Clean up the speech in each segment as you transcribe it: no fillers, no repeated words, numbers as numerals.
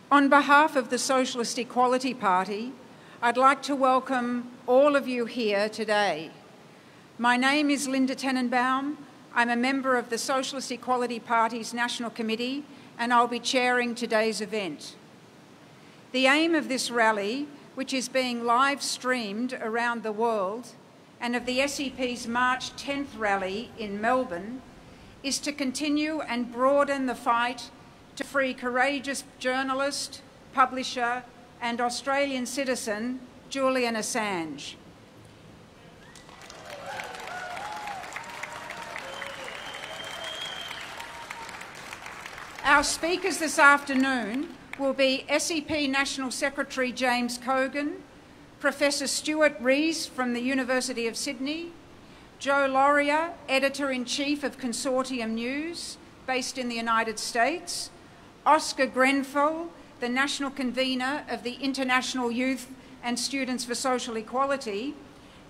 On behalf of the Socialist Equality Party, I'd like to welcome all of you here today. My name is Linda Tenenbaum. I'm a member of the Socialist Equality Party's National Committee, and I'll be chairing today's event. The aim of this rally, which is being live streamed around the world, and of the SEP's March 10th rally in Melbourne, is to continue and broaden the fight to free courageous journalist, publisher and Australian citizen Julian Assange. Our speakers this afternoon will be SEP National Secretary James Cogan, Professor Stuart Rees from the University of Sydney, Joe Lauria, Editor-in-Chief of Consortium News, based in the United States, Oscar Grenfell, the National Convener of the International Youth and Students for Social Equality,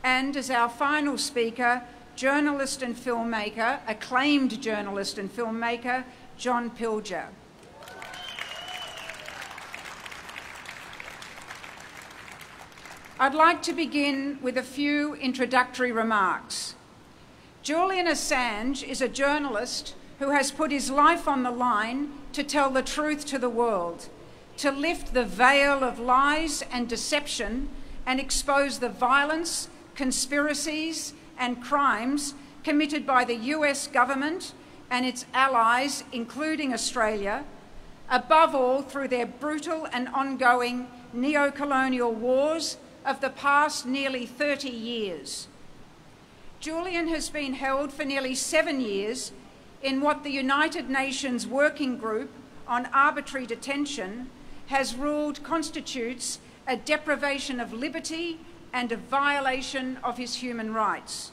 and as our final speaker, journalist and filmmaker, acclaimed journalist and filmmaker, John Pilger. I'd like to begin with a few introductory remarks. Julian Assange is a journalist who has put his life on the line to tell the truth to the world, to lift the veil of lies and deception and expose the violence, conspiracies and crimes committed by the US government and its allies, including Australia, above all through their brutal and ongoing neo-colonial wars of the past nearly 30 years. Julian has been held for nearly 7 years in what the United Nations Working Group on Arbitrary Detention has ruled constitutes a deprivation of liberty and a violation of his human rights.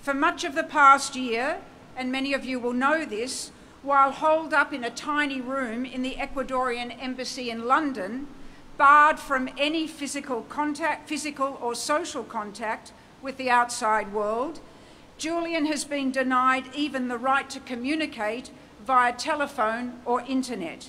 For much of the past year, and many of you will know this, while holed up in a tiny room in the Ecuadorian embassy in London, barred from any physical or social contact with the outside world, Julian has been denied even the right to communicate via telephone or internet.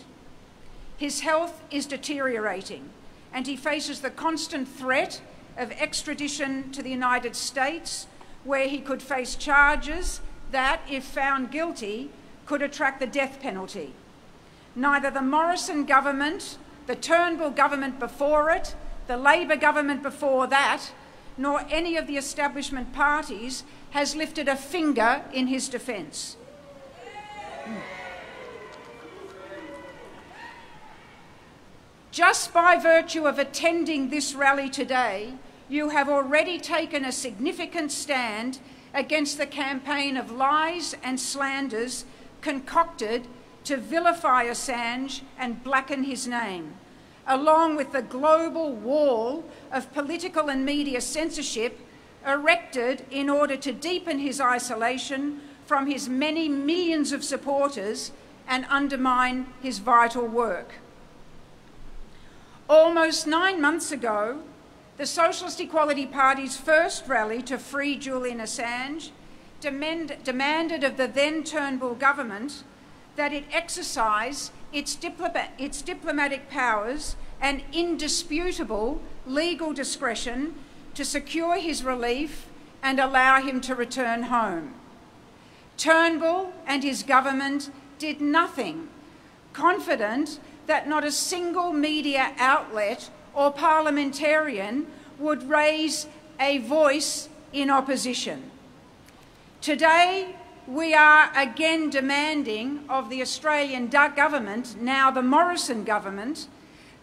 His health is deteriorating, and he faces the constant threat of extradition to the United States, where he could face charges that, if found guilty, could attract the death penalty. Neither the Morrison government, the Turnbull government before it, the Labor government before that, nor any of the establishment parties has lifted a finger in his defence. Just by virtue of attending this rally today, you have already taken a significant stand against the campaign of lies and slanders concocted to vilify Assange and blacken his name, along with the global wall of political and media censorship erected in order to deepen his isolation from his many millions of supporters and undermine his vital work. Almost 9 months ago, the Socialist Equality Party's first rally to free Julian Assange demanded of the then Turnbull government that it exercise its diplomatic powers and indisputable legal discretion to secure his relief and allow him to return home. Turnbull and his government did nothing, confident that not a single media outlet or parliamentarian would raise a voice in opposition. Today, we are again demanding of the Australian government, now the Morrison government,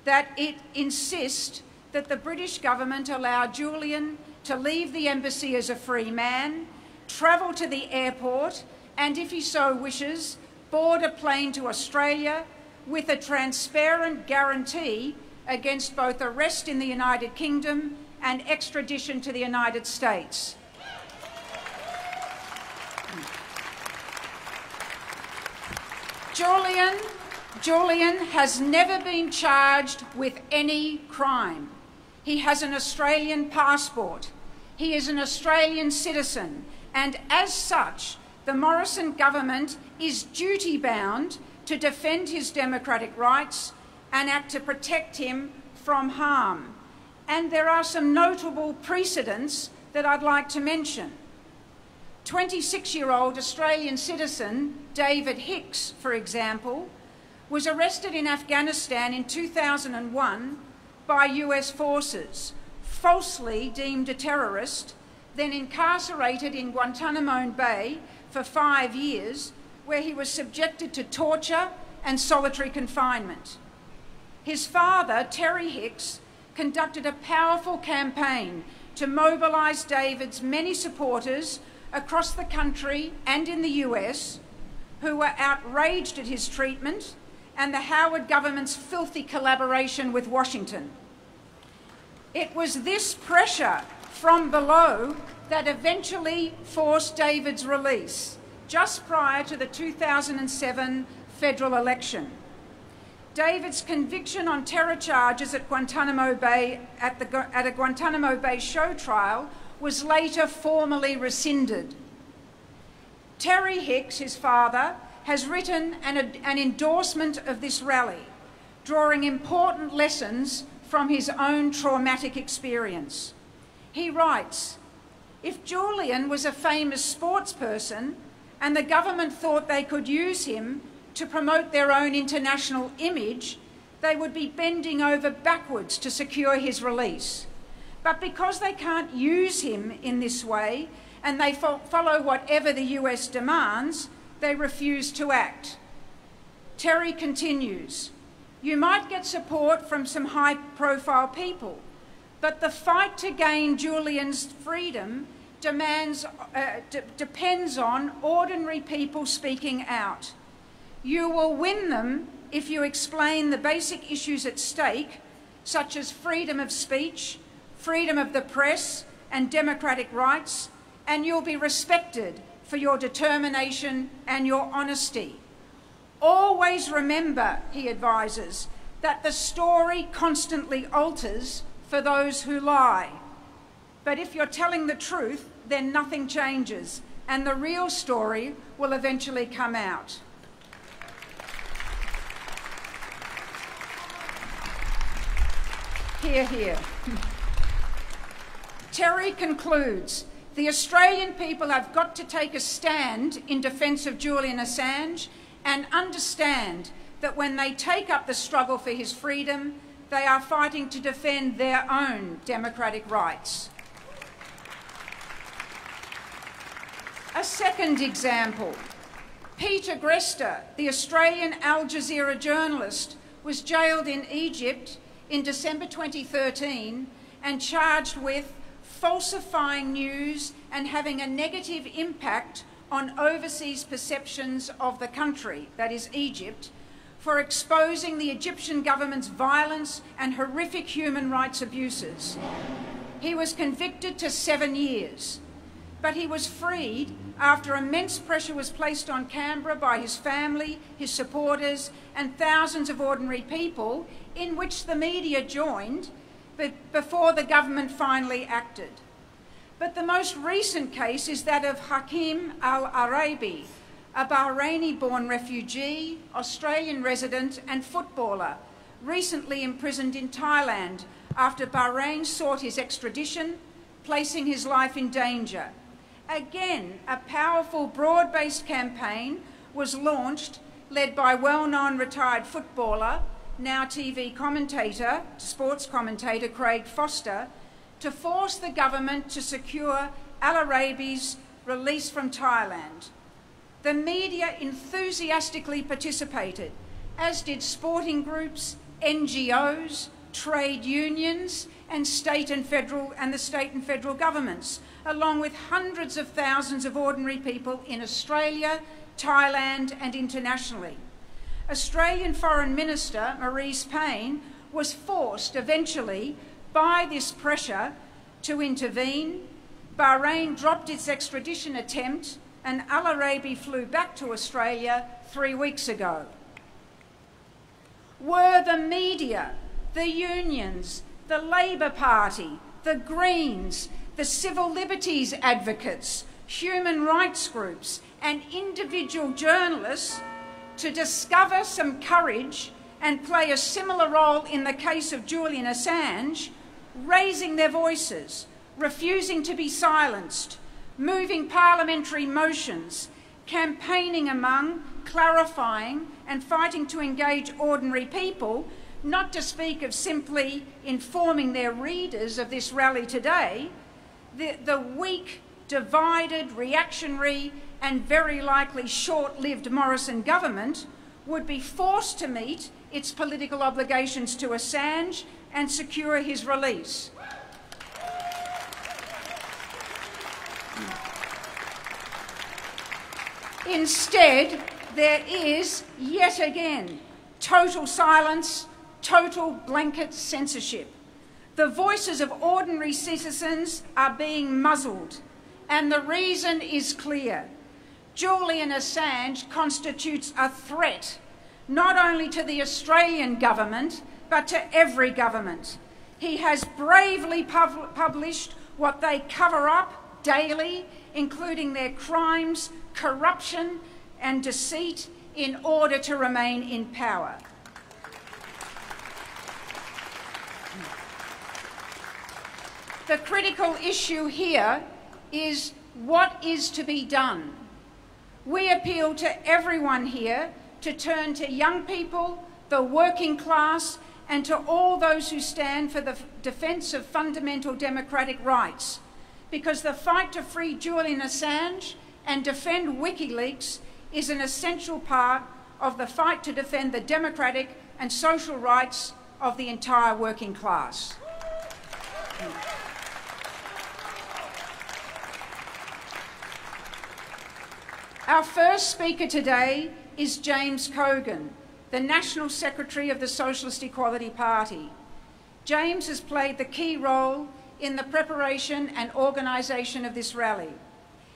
that it insist that the British government allow Julian to leave the embassy as a free man, travel to the airport, and if he so wishes, board a plane to Australia with a transparent guarantee against both arrest in the United Kingdom and extradition to the United States. Julian has never been charged with any crime. He has an Australian passport. He is an Australian citizen, and as such, the Morrison government is duty-bound to defend his democratic rights and act to protect him from harm. And there are some notable precedents that I'd like to mention. 26-year-old Australian citizen David Hicks, for example, was arrested in Afghanistan in 2001 by US forces, falsely deemed a terrorist, then incarcerated in Guantanamo Bay for 5 years, where he was subjected to torture and solitary confinement. His father, Terry Hicks, conducted a powerful campaign to mobilise David's many supporters across the country and in the US, who were outraged at his treatment and the Howard government's filthy collaboration with Washington. It was this pressure from below that eventually forced David's release, just prior to the 2007 federal election. David's conviction on terror charges at Guantanamo Bay, at a Guantanamo Bay show trial, was later formally rescinded. Terry Hicks, his father, has written an endorsement of this rally, drawing important lessons from his own traumatic experience. He writes, "If Julian was a famous sports person and the government thought they could use him to promote their own international image, they would be bending over backwards to secure his release. But because they can't use him in this way and they follow whatever the US demands, they refuse to act." Terry continues, "You might get support from some high-profile people, but the fight to gain Julian's freedom depends on ordinary people speaking out. You will win them if you explain the basic issues at stake, such as freedom of speech, freedom of the press, and democratic rights, and you'll be respected for your determination and your honesty. Always remember," he advises, "that the story constantly alters for those who lie. But if you're telling the truth, then nothing changes, and the real story will eventually come out." Hear, hear. Terry concludes, "The Australian people have got to take a stand in defence of Julian Assange and understand that when they take up the struggle for his freedom, they are fighting to defend their own democratic rights." A second example. Peter Grester, the Australian Al Jazeera journalist, was jailed in Egypt in December 2013 and charged with falsifying news and having a negative impact on overseas perceptions of the country, that is Egypt, for exposing the Egyptian government's violence and horrific human rights abuses. He was convicted to 7 years, but he was freed after immense pressure was placed on Canberra by his family, his supporters, and thousands of ordinary people, in which the media joined, but before the government finally acted. But the most recent case is that of Hakim Al-Arabi, a Bahraini-born refugee, Australian resident and footballer, recently imprisoned in Thailand after Bahrain sought his extradition, placing his life in danger. Again, a powerful, broad-based campaign was launched, led by well-known retired footballer, now TV commentator, sports commentator Craig Foster, to force the government to secure Al-Arabi's release from Thailand. The media enthusiastically participated, as did sporting groups, NGOs, trade unions, and the state and federal governments, along with hundreds of thousands of ordinary people in Australia, Thailand, and internationally. Australian Foreign Minister Marise Payne was forced eventually by this pressure to intervene. Bahrain dropped its extradition attempt and Al-Arabi flew back to Australia 3 weeks ago. Were the media, the unions, the Labor Party, the Greens, the civil liberties advocates, human rights groups and individual journalists to discover some courage and play a similar role in the case of Julian Assange, raising their voices, refusing to be silenced, moving parliamentary motions, campaigning among, clarifying and fighting to engage ordinary people, not to speak of simply informing their readers of this rally today, the weak, divided, reactionary and very likely short-lived Morrison government would be forced to meet its political obligations to Assange and secure his release. Instead, there is, yet again, total silence, total blanket censorship. The voices of ordinary citizens are being muzzled, and the reason is clear. Julian Assange constitutes a threat, not only to the Australian government, but to every government. He has bravely published what they cover up daily, including their crimes, corruption and deceit, in order to remain in power. The critical issue here is what is to be done. We appeal to everyone here to turn to young people, the working class, and to all those who stand for the defence of fundamental democratic rights, because the fight to free Julian Assange and defend WikiLeaks is an essential part of the fight to defend the democratic and social rights of the entire working class. Our first speaker today is James Cogan, the National Secretary of the Socialist Equality Party. James has played the key role in the preparation and organisation of this rally.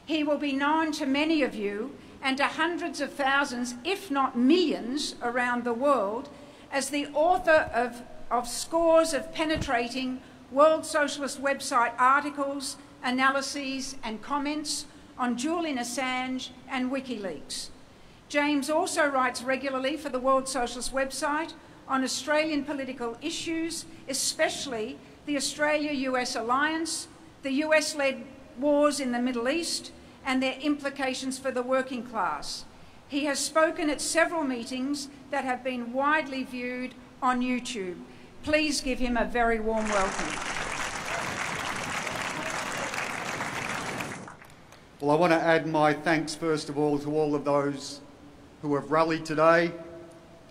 He will be known to many of you and to hundreds of thousands, if not millions, around the world as the author of scores of penetrating World Socialist website articles, analyses and comments on Julian Assange and WikiLeaks. James also writes regularly for the World Socialist website on Australian political issues, especially the Australia-US alliance, the US-led wars in the Middle East and their implications for the working class. He has spoken at several meetings that have been widely viewed on YouTube. Please give him a very warm welcome. Well, I want to add my thanks first of all to all of those who have rallied today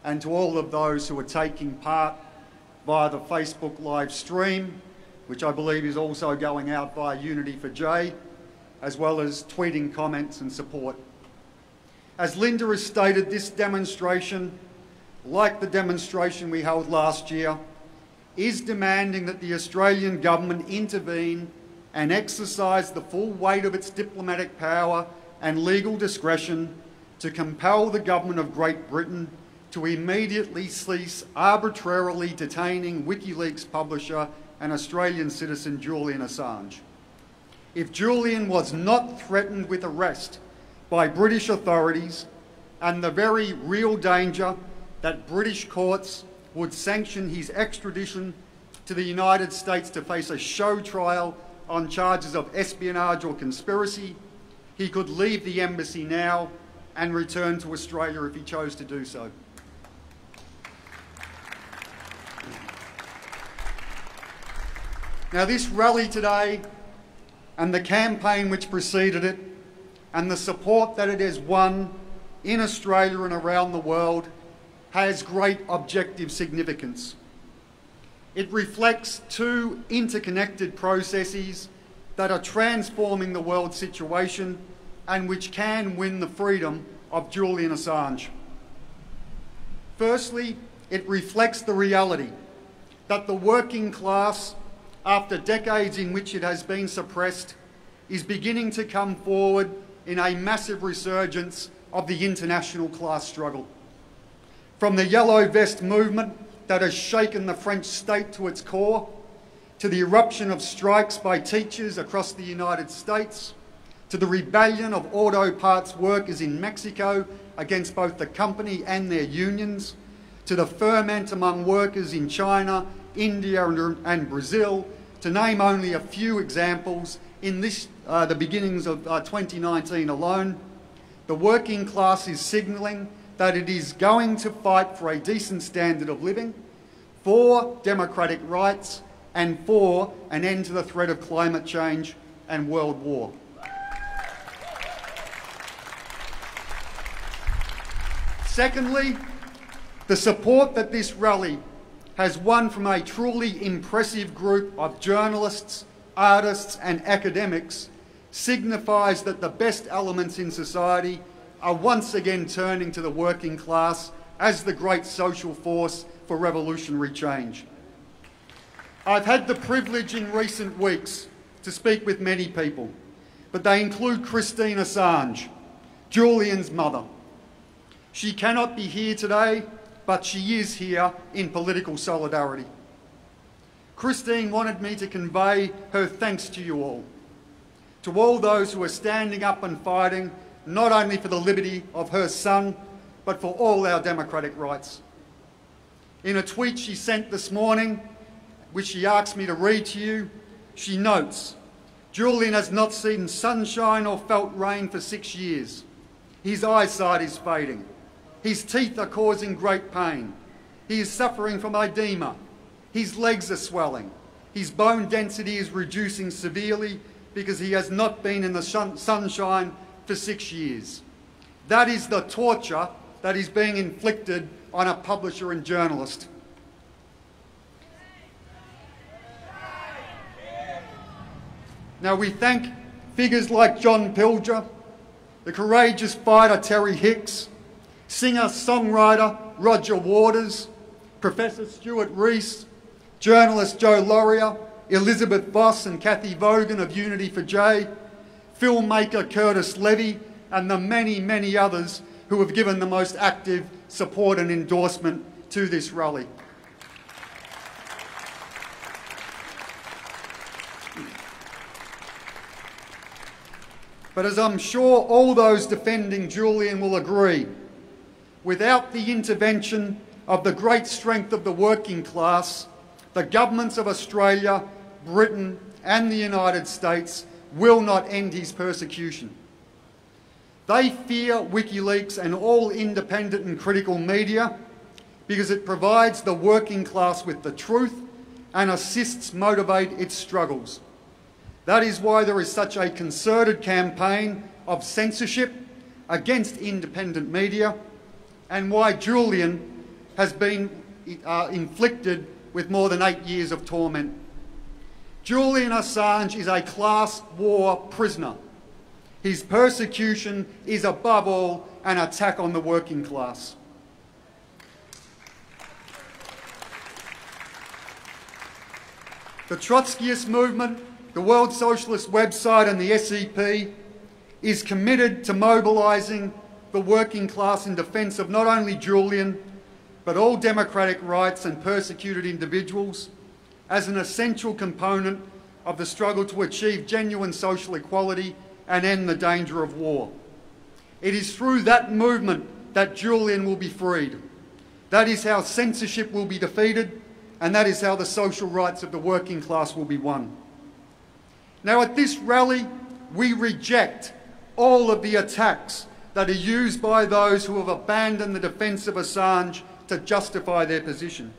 and to all of those who are taking part via the Facebook live stream, which I believe is also going out via Unity for J, as well as tweeting comments and support. As Linda has stated, this demonstration, like the demonstration we held last year, is demanding that the Australian government intervene and exercise the full weight of its diplomatic power and legal discretion to compel the government of Great Britain to immediately cease arbitrarily detaining WikiLeaks publisher and Australian citizen Julian Assange. If Julian was not threatened with arrest by British authorities and the very real danger that British courts would sanction his extradition to the United States to face a show trial on charges of espionage or conspiracy, he could leave the embassy now and return to Australia if he chose to do so. Now, this rally today and the campaign which preceded it and the support that it has won in Australia and around the world has great objective significance. It reflects two interconnected processes that are transforming the world situation and which can win the freedom of Julian Assange. Firstly, it reflects the reality that the working class, after decades in which it has been suppressed, is beginning to come forward in a massive resurgence of the international class struggle. From the Yellow Vest movement that has shaken the French state to its core, to the eruption of strikes by teachers across the United States, to the rebellion of auto parts workers in Mexico against both the company and their unions, to to the ferment among workers in China, India and Brazil, to name only a few examples, in the beginnings of 2019 alone, the working class is signalling that it is going to fight for a decent standard of living, for democratic rights, and for an end to the threat of climate change and world war. Secondly, the support that this rally has won from a truly impressive group of journalists, artists and academics signifies that the best elements in society are once again turning to the working class as the great social force for revolutionary change. I've had the privilege in recent weeks to speak with many people, but they include Julian Assange, Julian's mother. She cannot be here today, but she is here in political solidarity. Christine wanted me to convey her thanks to you all, to all those who are standing up and fighting not only for the liberty of her son, but for all our democratic rights. In a tweet she sent this morning, which she asked me to read to you, she notes, "Julian has not seen sunshine or felt rain for 6 years. His eyesight is fading. His teeth are causing great pain. He is suffering from edema. His legs are swelling. His bone density is reducing severely because he has not been in the sunshine for 6 years." That is the torture that is being inflicted on a publisher and journalist. Now we thank figures like John Pilger, the courageous fighter Terry Hicks, singer-songwriter Roger Waters, Professor Stuart Rees, journalist Joe Lauria, Elizabeth Voss and Kathy Vaughan of Unity for J, filmmaker Curtis Levy, and the many, many others who have given the most active support and endorsement to this rally. But as I'm sure all those defending Julian will agree, without the intervention of the great strength of the working class, the governments of Australia, Britain and the United States will not end his persecution. They fear WikiLeaks and all independent and critical media because it provides the working class with the truth and assists motivate its struggles. That is why there is such a concerted campaign of censorship against independent media, and why Julian has been inflicted with more than 8 years of torment. Julian Assange is a class war prisoner. His persecution is above all an attack on the working class. The Trotskyist movement, the World Socialist website and the SEP is committed to mobilising the working class in defence of not only Julian, but all democratic rights and persecuted individuals as an essential component of the struggle to achieve genuine social equality and end the danger of war. It is through that movement that Julian will be freed. That is how censorship will be defeated, and that is how the social rights of the working class will be won. Now at this rally, we reject all of the attacks that are used by those who have abandoned the defence of Assange to justify their position.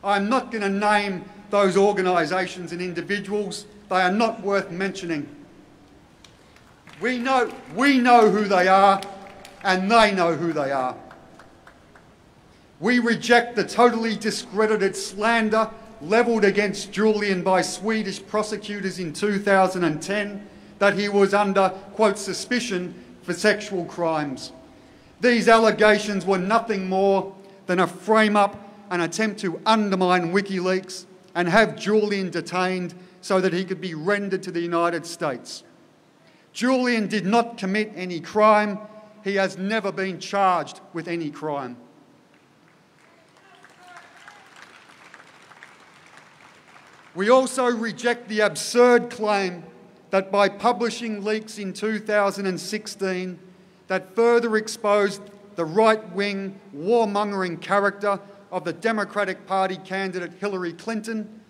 I'm not going to name those organisations and individuals. They are not worth mentioning. We know who they are, and they know who they are. We reject the totally discredited slander levelled against Julian by Swedish prosecutors in 2010 that he was under, quote, suspicion for sexual crimes. These allegations were nothing more than a frame-up, an attempt to undermine WikiLeaks and have Julian detained so that he could be rendered to the United States. Julian did not commit any crime. He has never been charged with any crime. We also reject the absurd claim that by publishing leaks in 2016 that further exposed the right-wing, warmongering character of the Democratic Party candidate Hillary Clinton,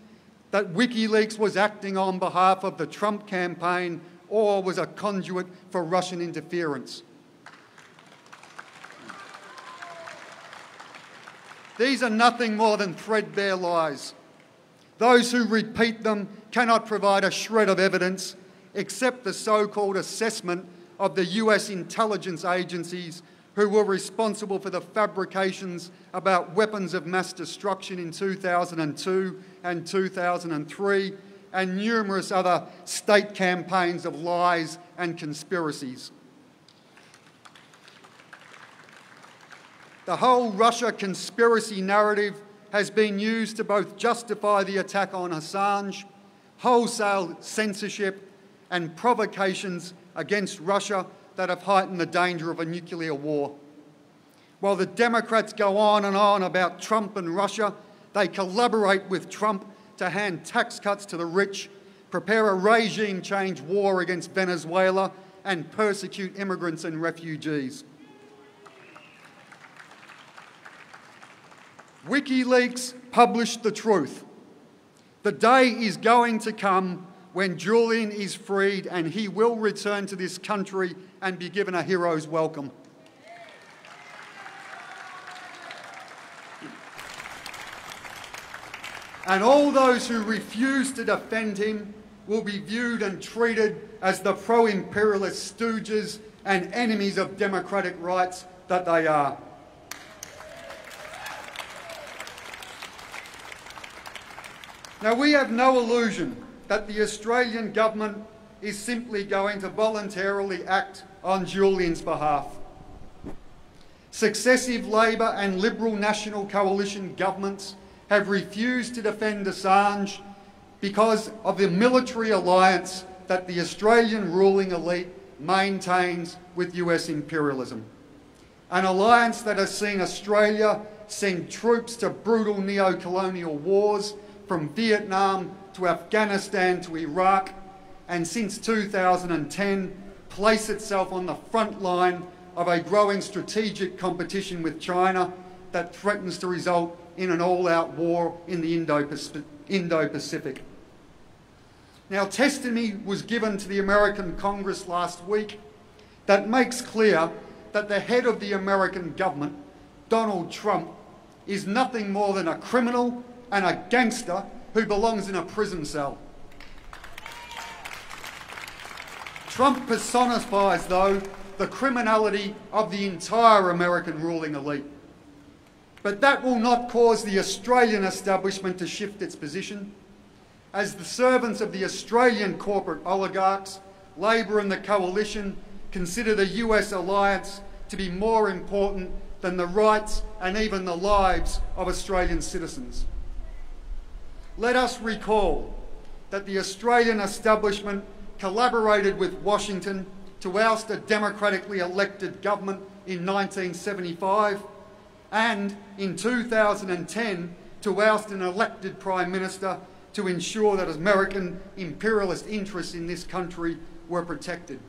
that WikiLeaks was acting on behalf of the Trump campaign or was a conduit for Russian interference. These are nothing more than threadbare lies. Those who repeat them cannot provide a shred of evidence except the so-called assessment of the US intelligence agencies who were responsible for the fabrications about weapons of mass destruction in 2002 and 2003, and numerous other state campaigns of lies and conspiracies. The whole Russia conspiracy narrative has been used to both justify the attack on Assange, wholesale censorship, and provocations against Russia that have heightened the danger of a nuclear war. While the Democrats go on and on about Trump and Russia, they collaborate with Trump to hand tax cuts to the rich, prepare a regime change war against Venezuela, and persecute immigrants and refugees. WikiLeaks published the truth. The day is going to come when Julian is freed and he will return to this country and be given a hero's welcome. And all those who refuse to defend him will be viewed and treated as the pro-imperialist stooges and enemies of democratic rights that they are. Now, we have no illusion that the Australian government is simply going to voluntarily act on Julian's behalf. Successive Labor and Liberal National Coalition governments have refused to defend Assange because of the military alliance that the Australian ruling elite maintains with US imperialism. An alliance that has seen Australia send troops to brutal neo-colonial wars from Vietnam to Afghanistan to Iraq, and since 2010 place itself on the front line of a growing strategic competition with China that threatens to result in an all-out war in the Indo-Pacific. Now, testimony was given to the American Congress last week that makes clear that the head of the American government, Donald Trump, is nothing more than a criminal and a gangster who belongs in a prison cell. Trump personifies, though, the criminality of the entire American ruling elite. But that will not cause the Australian establishment to shift its position. As the servants of the Australian corporate oligarchs, Labor and the Coalition consider the US alliance to be more important than the rights and even the lives of Australian citizens. Let us recall that the Australian establishment collaborated with Washington to oust a democratically elected government in 1975 and in 2010 to oust an elected Prime Minister to ensure that American imperialist interests in this country were protected.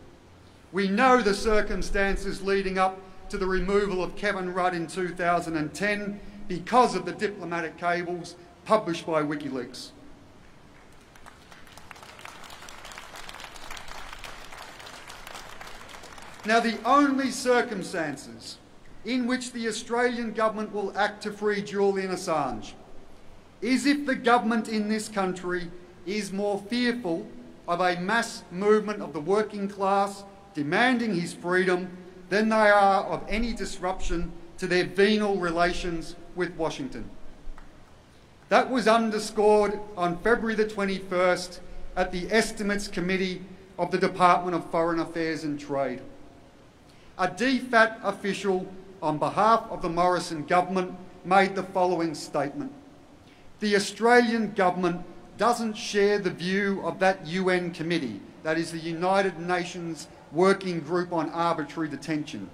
We know the circumstances leading up to the removal of Kevin Rudd in 2010 because of the diplomatic cables published by WikiLeaks. Now, the only circumstances in which the Australian government will act to free Julian Assange is if the government in this country is more fearful of a mass movement of the working class demanding his freedom than they are of any disruption to their venal relations with Washington. That was underscored on February the 21st at the Estimates Committee of the Department of Foreign Affairs and Trade. A DFAT official on behalf of the Morrison government made the following statement: the Australian government doesn't share the view of that UN committee, that is the United Nations Working Group on Arbitrary Detention.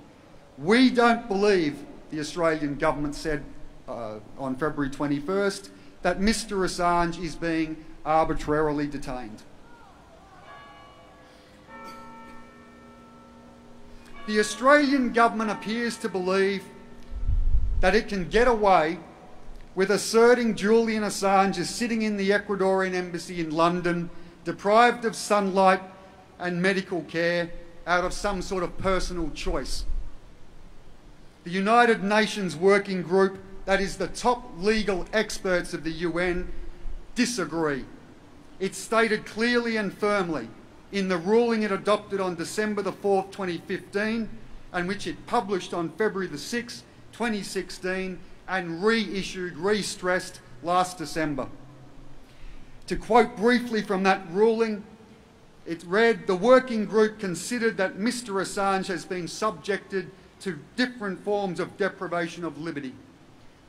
We don't believe, the Australian government said on February 21st, that Mr Assange is being arbitrarily detained. The Australian government appears to believe that it can get away with asserting Julian Assange is sitting in the Ecuadorian embassy in London, deprived of sunlight and medical care out of some sort of personal choice. The United Nations Working Group, that is the top legal experts of the UN, disagree. It stated clearly and firmly in the ruling it adopted on December the 4th, 2015, and which it published on February the 6th, 2016, and reissued, re-stressed last December. To quote briefly from that ruling, it read, "The working group considered that Mr. Assange has been subjected to different forms of deprivation of liberty.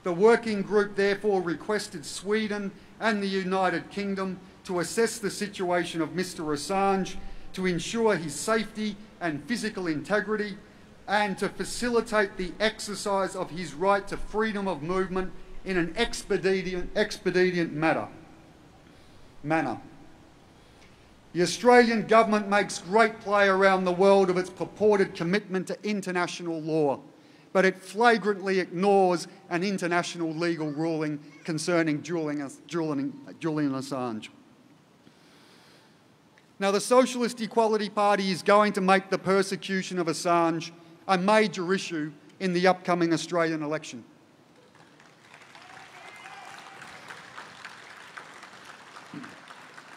The working group therefore requested Sweden and the United Kingdom to assess the situation of Mr. Assange, to ensure his safety and physical integrity, and to facilitate the exercise of his right to freedom of movement in an expedient manner. The Australian government makes great play around the world of its purported commitment to international law, but it flagrantly ignores an international legal ruling concerning Julian Assange. Now, the Socialist Equality Party is going to make the persecution of Assange a major issue in the upcoming Australian election.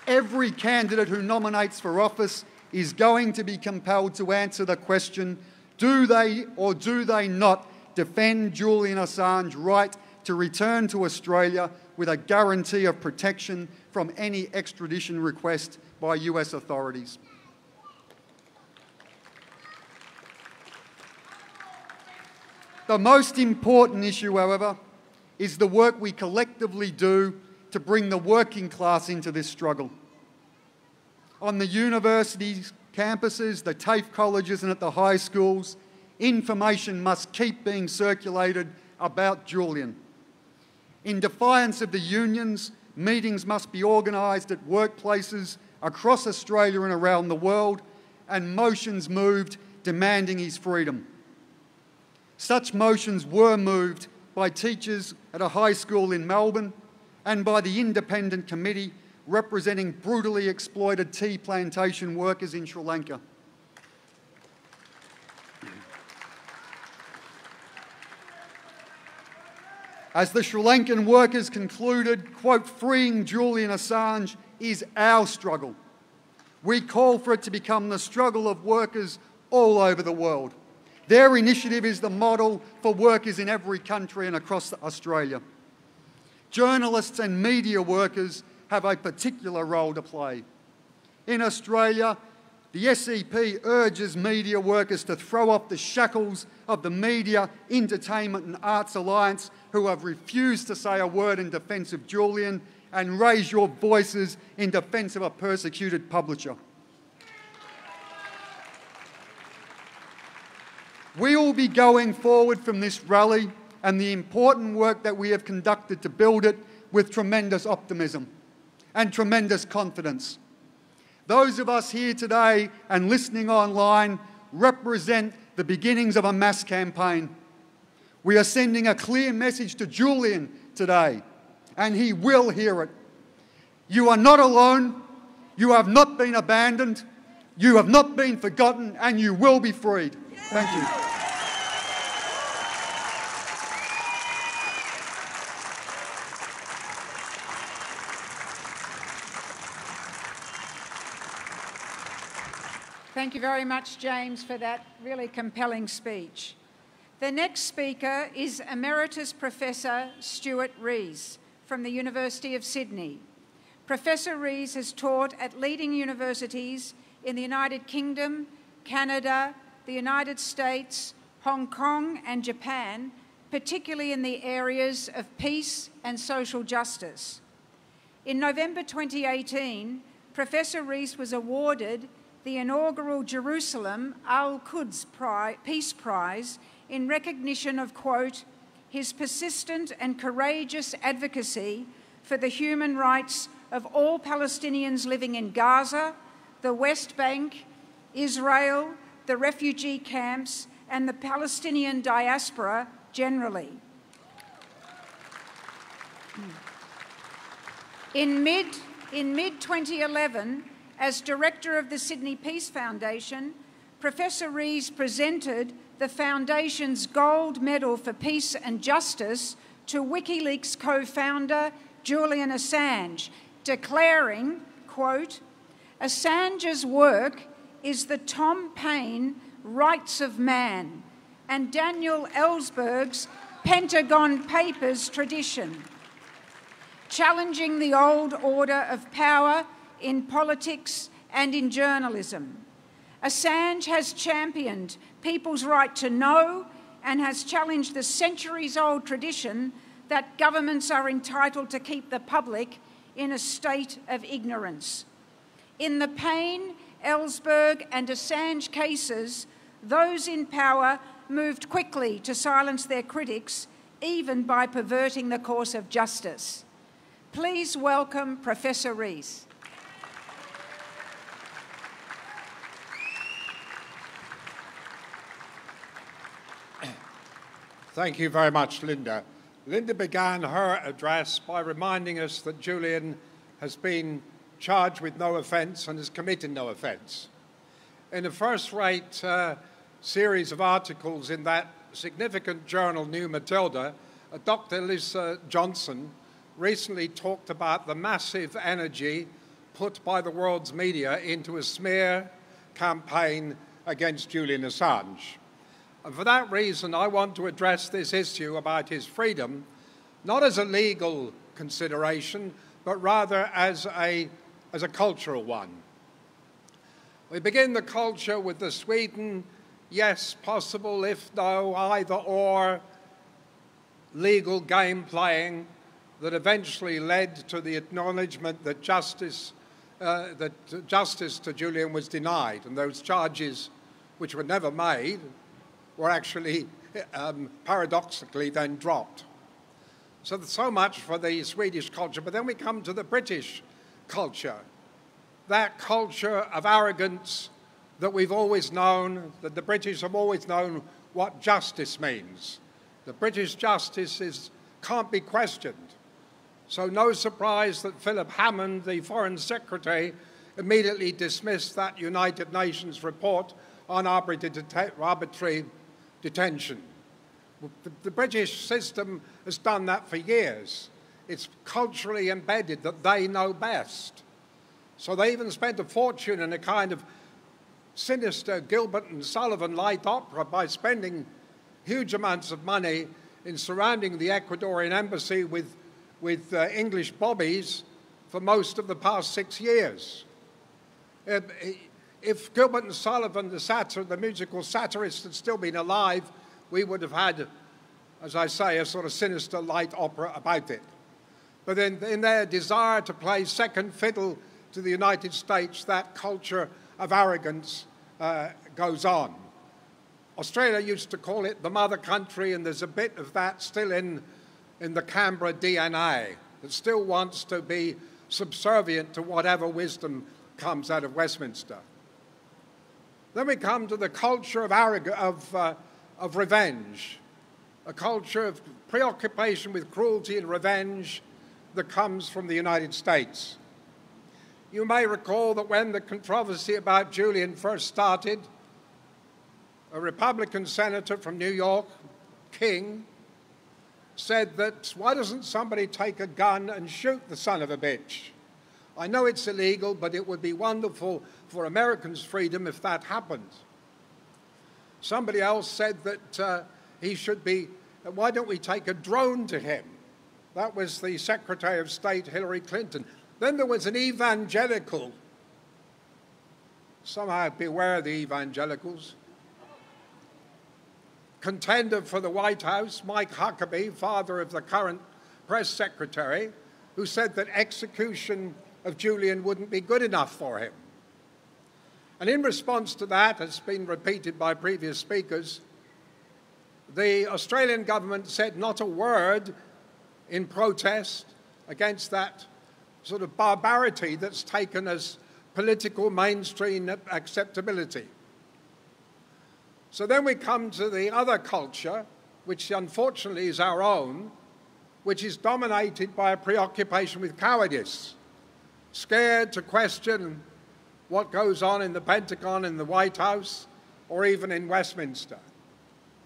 Every candidate who nominates for office is going to be compelled to answer the question, do they or do they not defend Julian Assange's right to return to Australia with a guarantee of protection from any extradition request by US authorities? The most important issue, however, is the work we collectively do to bring the working class into this struggle. On the universities, campuses, the TAFE colleges and at the high schools, information must keep being circulated about Julian. In defiance of the unions, meetings must be organised at workplaces across Australia and around the world, and motions moved demanding his freedom. Such motions were moved by teachers at a high school in Melbourne and by the independent committee representing brutally exploited tea plantation workers in Sri Lanka. As the Sri Lankan workers concluded, quote, "Freeing Julian Assange is our struggle. We call for it to become the struggle of workers all over the world. Their initiative is the model for workers in every country and across Australia. Journalists and media workers have a particular role to play. In Australia, the SEP urges media workers to throw off the shackles of the Media, Entertainment and Arts Alliance, who have refused to say a word in defence of Julian, and raise your voices in defence of a persecuted publisher. We will be going forward from this rally and the important work that we have conducted to build it with tremendous optimism and tremendous confidence. Those of us here today and listening online represent the beginnings of a mass campaign. We are sending a clear message to Julian today, and he will hear it. You are not alone, you have not been abandoned, you have not been forgotten, and you will be freed. Thank you. Thank you very much, James, for that really compelling speech. The next speaker is Emeritus Professor Stuart Rees from the University of Sydney. Professor Rees has taught at leading universities in the United Kingdom, Canada, the United States, Hong Kong and Japan, particularly in the areas of peace and social justice. In November 2018, Professor Rees was awarded the inaugural Jerusalem Al-Quds Peace Prize in recognition of, quote, his persistent and courageous advocacy for the human rights of all Palestinians living in Gaza, the West Bank, Israel, the refugee camps, and the Palestinian diaspora generally. In mid-2011, as director of the Sydney Peace Foundation, Professor Rees presented the Foundation's Gold Medal for Peace and Justice to WikiLeaks co-founder Julian Assange, declaring, quote, "Assange's work is the Tom Paine Rights of Man and Daniel Ellsberg's Pentagon Papers tradition, challenging the old order of power in politics and in journalism. Assange has championed people's right to know and has challenged the centuries-old tradition that governments are entitled to keep the public in a state of ignorance. In the Paine, Ellsberg and Assange cases, those in power moved quickly to silence their critics, even by perverting the course of justice." Please welcome Professor Rees. Thank you very much, Linda. Linda began her address by reminding us that Julian has been charged with no offence and has committed no offence. In a first-rate series of articles in that significant journal, New Matilda, Dr. Lisa Johnson recently talked about the massive energy put by the world's media into a smear campaign against Julian Assange. And for that reason, I want to address this issue about his freedom, not as a legal consideration, but rather as a cultural one. We begin the culture with the Sweden, yes, possible, if no, either or, legal game playing that eventually led to the acknowledgement that justice to Julian was denied, and those charges, which were never made, were actually paradoxically then dropped. So much for the Swedish culture. But then we come to the British culture, that culture of arrogance that we've always known, that the British have always known what justice means. The British justice can't be questioned. So no surprise that Philip Hammond, the Foreign Secretary, immediately dismissed that United Nations report on arbitrary detention. The British system has done that for years. It's culturally embedded that they know best. So they even spent a fortune in a kind of sinister Gilbert and Sullivan light opera by spending huge amounts of money in surrounding the Ecuadorian embassy with English bobbies for most of the past 6 years. If Gilbert and Sullivan, the musical satirist, had still been alive, we would have had, as I say, a sort of sinister light opera about it. But in their desire to play second fiddle to the United States, that culture of arrogance goes on. Australia used to call it the mother country, and there's a bit of that still in the Canberra DNA that still wants to be subservient to whatever wisdom comes out of Westminster. Then we come to the culture of revenge, a culture of preoccupation with cruelty and revenge that comes from the United States. You may recall that when the controversy about Julian first started, a Republican senator from New York, King, said that, why doesn't somebody take a gun and shoot the son of a bitch? I know it's illegal, but it would be wonderful for Americans' freedom if that happened. Somebody else said that why don't we take a drone to him? That was the Secretary of State, Hillary Clinton. Then there was an evangelical, somehow beware the evangelicals, contender for the White House, Mike Huckabee, father of the current press secretary, who said that execution of Julian wouldn't be good enough for him. And in response to that, as has been repeated by previous speakers, the Australian government said not a word in protest against that sort of barbarity that's taken as political mainstream acceptability. So then we come to the other culture, which unfortunately is our own, which is dominated by a preoccupation with cowardice, scared to question what goes on in the Pentagon, in the White House, or even in Westminster.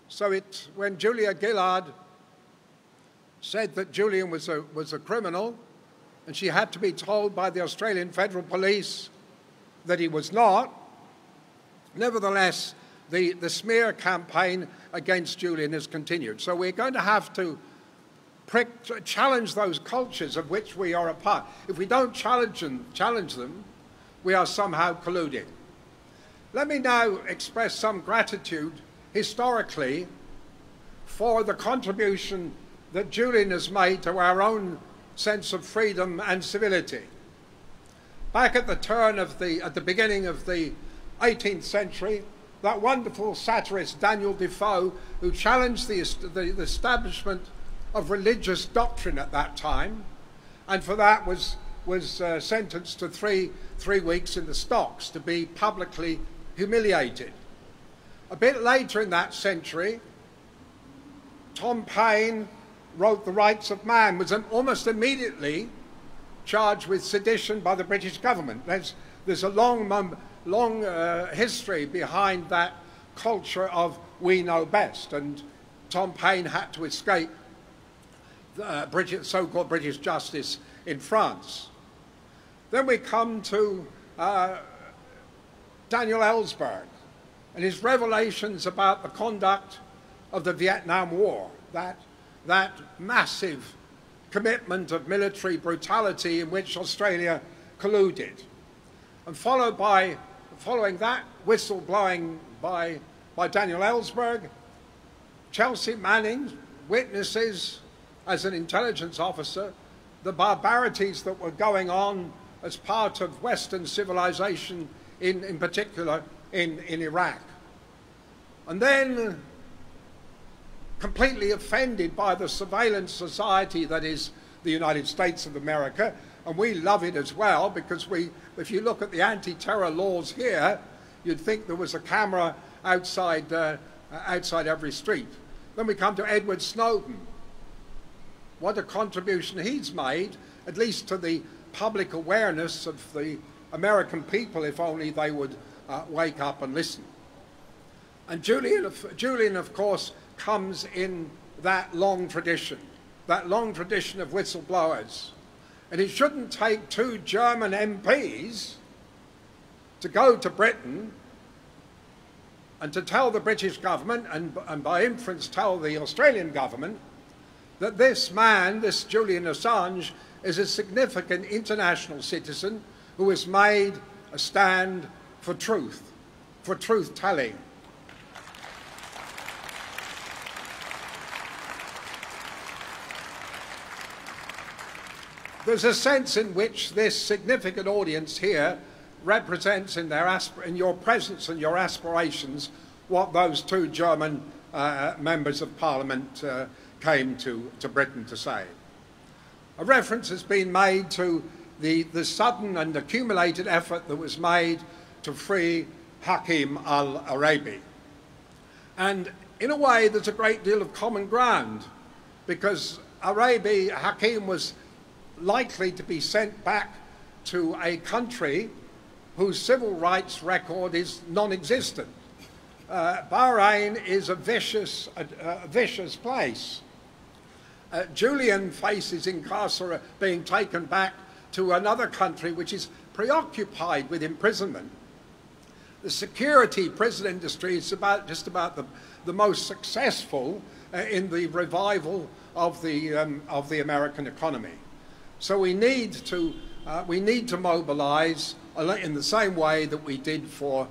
So when Julia Gillard said that Julian was a criminal, and she had to be told by the Australian Federal Police that he was not, nevertheless, the smear campaign against Julian has continued. So we're going to have to challenge those cultures of which we are a part. If we don't challenge them, we are somehow colluding. Let me now express some gratitude historically for the contribution that Julian has made to our own sense of freedom and civility. Back at the beginning of the 18th century, that wonderful satirist Daniel Defoe, who challenged the establishment of religious doctrine at that time, and for that was sentenced to three weeks in the stocks to be publicly humiliated. A bit later in that century, Tom Paine wrote The Rights of Man, was almost immediately charged with sedition by the British government. There's a long history behind that culture of we know best, and Tom Paine had to escape so-called British justice in France. Then we come to Daniel Ellsberg and his revelations about the conduct of the Vietnam War, that massive commitment of military brutality in which Australia colluded. And following that whistleblowing by Daniel Ellsberg, Chelsea Manning witnesses as an intelligence officer the barbarities that were going on as part of Western civilization, in particular in Iraq. And then, completely offended by the surveillance society that is the United States of America, and we love it as well, because if you look at the anti-terror laws here, you'd think there was a camera outside every street. Then we come to Edward Snowden. What a contribution he's made, at least to the public awareness of the American people, if only they would wake up and listen. And Julian, of course, comes in that long tradition of whistleblowers. And it shouldn't take two German MPs to go to Britain and to tell the British government, and by inference tell the Australian government, that this man, this Julian Assange, is a significant international citizen who has made a stand for truth-telling. There's a sense in which this significant audience here represents in your presence and your aspirations what those two German members of Parliament came to Britain to say. A reference has been made to the sudden and accumulated effort that was made to free Hakim al-Arabi. And in a way, there's a great deal of common ground, because Hakim was likely to be sent back to a country whose civil rights record is non-existent. Bahrain is a vicious place. Julian faces being taken back to another country which is preoccupied with imprisonment. The security prison industry is just about the most successful in the revival of the American economy. So we need to mobilise in the same way that we did for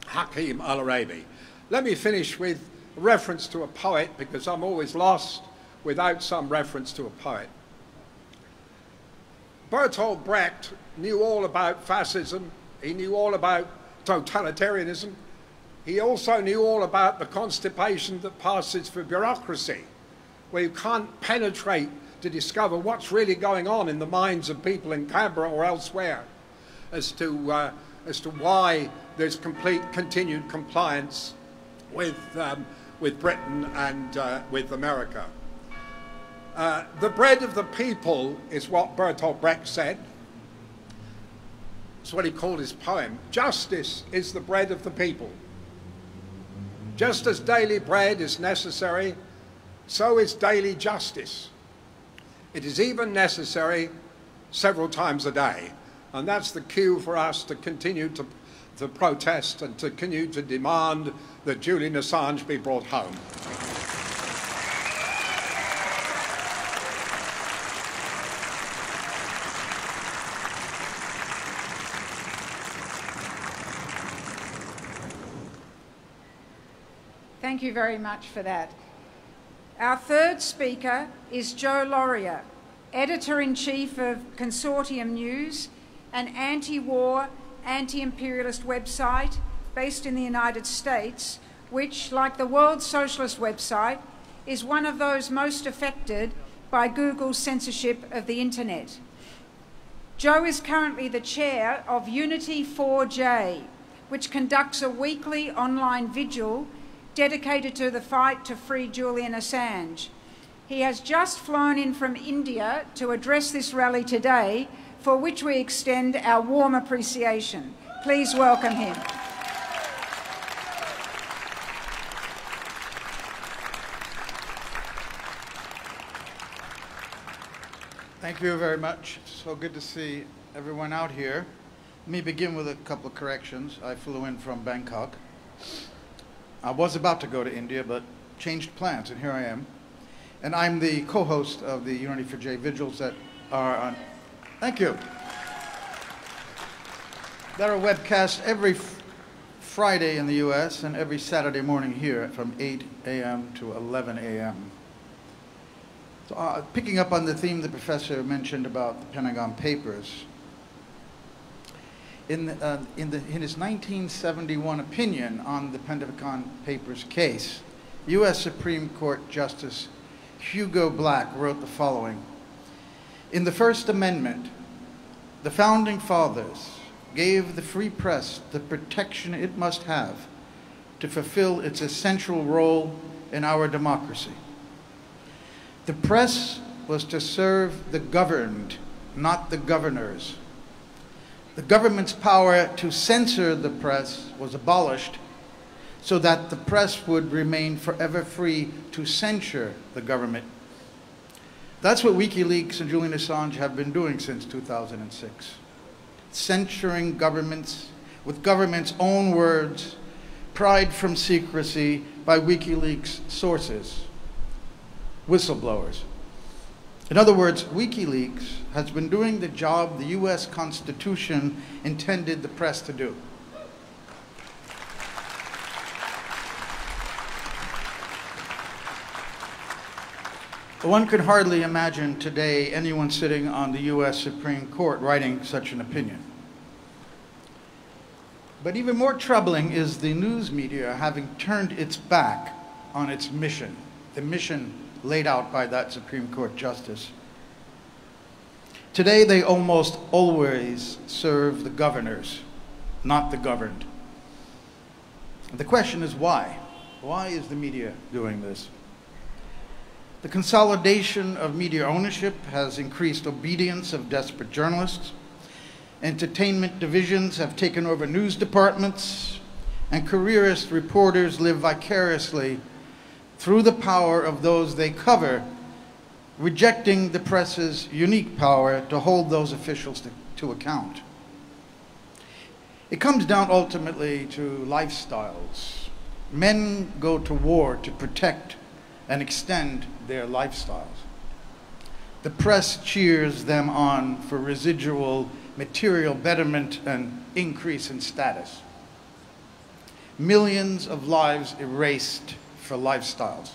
Hakim al-Arabi. Let me finish with a reference to a poet, because I'm always lost without some reference to a poet. Bertolt Brecht knew all about fascism. He knew all about totalitarianism. He also knew all about the constipation that passes for bureaucracy, where you can't penetrate to discover what's really going on in the minds of people in Canberra or elsewhere as to why there's continued compliance with Britain and with America. The bread of the people is what Bertolt Brecht said. It's what he called his poem. Justice is the bread of the people. Just as daily bread is necessary, so is daily justice. It is even necessary several times a day. And that's the cue for us to continue to protest and to continue to demand that Julian Assange be brought home. Thank you very much for that. Our third speaker is Joe Lauria, Editor-in-Chief of Consortium News, an anti-war, anti-imperialist website based in the United States, which, like the World Socialist website, is one of those most affected by Google's censorship of the internet. Joe is currently the chair of Unity 4J, which conducts a weekly online vigil dedicated to the fight to free Julian Assange. He has just flown in from India to address this rally today, for which we extend our warm appreciation. Please welcome him. Thank you very much. So good to see everyone out here. Let me begin with a couple of corrections. I flew in from Bangkok. I was about to go to India, but changed plans, and here I am. And I'm the co-host of the Unity 4J vigils that are on, thank you, that are webcast every Friday in the US and every Saturday morning here from 8 a.m. to 11 a.m. So, picking up on the theme the professor mentioned about the Pentagon Papers, in his 1971 opinion on the Pentagon Papers case, U.S. Supreme Court Justice Hugo Black wrote the following: "In the First Amendment, the Founding Fathers gave the free press the protection it must have to fulfill its essential role in our democracy. The press was to serve the governed, not the governors. The government's power to censor the press was abolished so that the press would remain forever free to censure the government." That's what WikiLeaks and Julian Assange have been doing since 2006. Censoring governments with government's own words, pried from secrecy by WikiLeaks sources, whistleblowers. In other words, WikiLeaks has been doing the job the US Constitution intended the press to do. One could hardly imagine today anyone sitting on the US Supreme Court writing such an opinion. But even more troubling is the news media having turned its back on its mission, the mission laid out by that Supreme Court justice. Today, they almost always serve the governors, not the governed. The question is why? Why is the media doing this? The consolidation of media ownership has increased obedience of desperate journalists. Entertainment divisions have taken over news departments, and careerist reporters live vicariously through the power of those they cover, rejecting the press's unique power to hold those officials to account. It comes down ultimately to lifestyles. Men go to war to protect and extend their lifestyles. The press cheers them on for residual material betterment and increase in status. Millions of lives erased for lifestyles.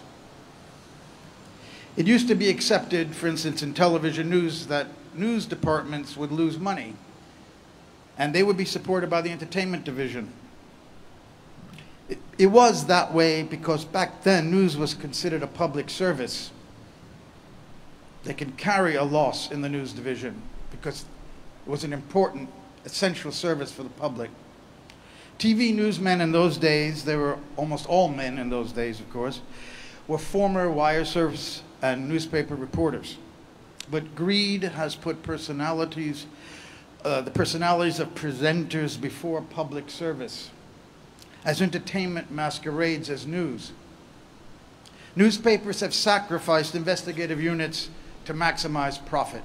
It used to be accepted, for instance, in television news, that news departments would lose money and they would be supported by the entertainment division. It was that way because back then news was considered a public service. They could carry a loss in the news division because it was an important, essential service for the public. TV newsmen in those days, they were almost all men in those days, of course, were former wire service and newspaper reporters. But greed has put the personalities of presenters before public service, as entertainment masquerades as news. Newspapers have sacrificed investigative units to maximize profit.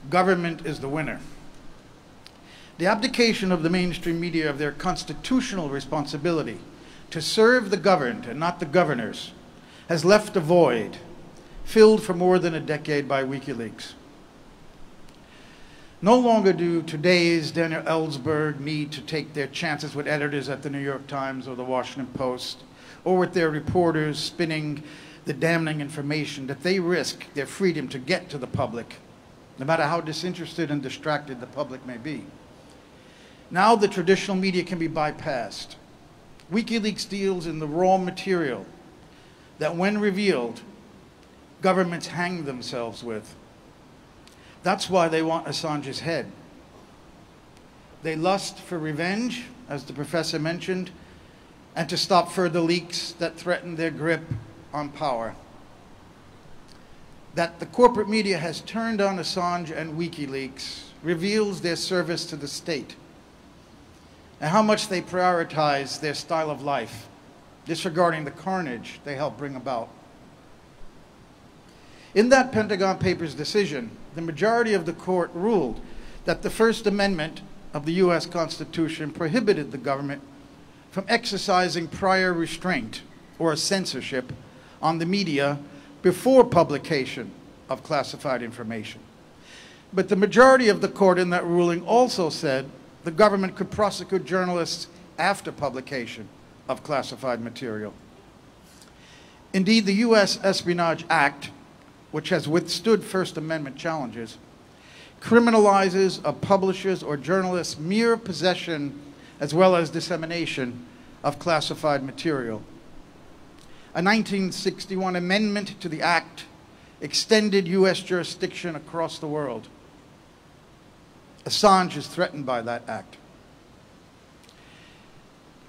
Government is the winner. The abdication of the mainstream media of their constitutional responsibility to serve the governed and not the governors has left a void filled for more than a decade by WikiLeaks. No longer do today's Daniel Ellsberg need to take their chances with editors at the New York Times or the Washington Post, or with their reporters spinning the damning information that they risk their freedom to get to the public, no matter how disinterested and distracted the public may be. Now the traditional media can be bypassed. WikiLeaks deals in the raw material that, when revealed, governments hang themselves with. That's why they want Assange's head. They lust for revenge, as the professor mentioned, and to stop further leaks that threaten their grip on power. That the corporate media has turned on Assange and WikiLeaks reveals their service to the state and how much they prioritize their style of life, disregarding the carnage they help bring about. In that Pentagon Papers decision, the majority of the court ruled that the First Amendment of the US Constitution prohibited the government from exercising prior restraint or censorship on the media before publication of classified information. But the majority of the court in that ruling also said the government could prosecute journalists after publication of classified material. Indeed, the US Espionage Act, which has withstood First Amendment challenges, criminalizes a publisher's or journalist's mere possession as well as dissemination of classified material. A 1961 amendment to the Act extended US jurisdiction across the world. Assange is threatened by that act.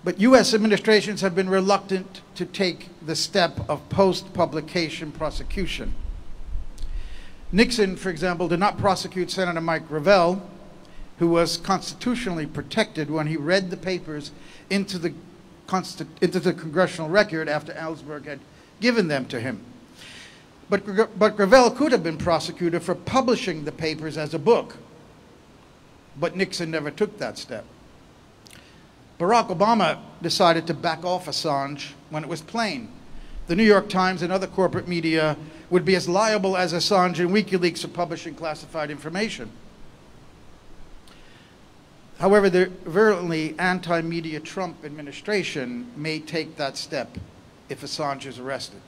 But US administrations have been reluctant to take the step of post-publication prosecution. Nixon, for example, did not prosecute Senator Mike Grenfell, who was constitutionally protected when he read the papers into the congressional record after Ellsberg had given them to him. But Grenfell could have been prosecuted for publishing the papers as a book, but Nixon never took that step. Barack Obama decided to back off Assange when it was plain the New York Times and other corporate media would be as liable as Assange and WikiLeaks for publishing classified information. However, the virulently anti-media Trump administration may take that step if Assange is arrested.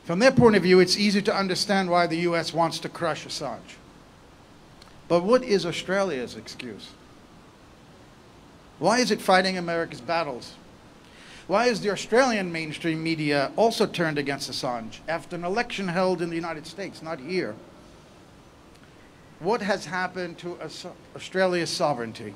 From their point of view, it's easy to understand why the US wants to crush Assange. But what is Australia's excuse? Why is it fighting America's battles? Why is the Australian mainstream media also turned against Assange after an election held in the United States, not here? What has happened to Australia's sovereignty?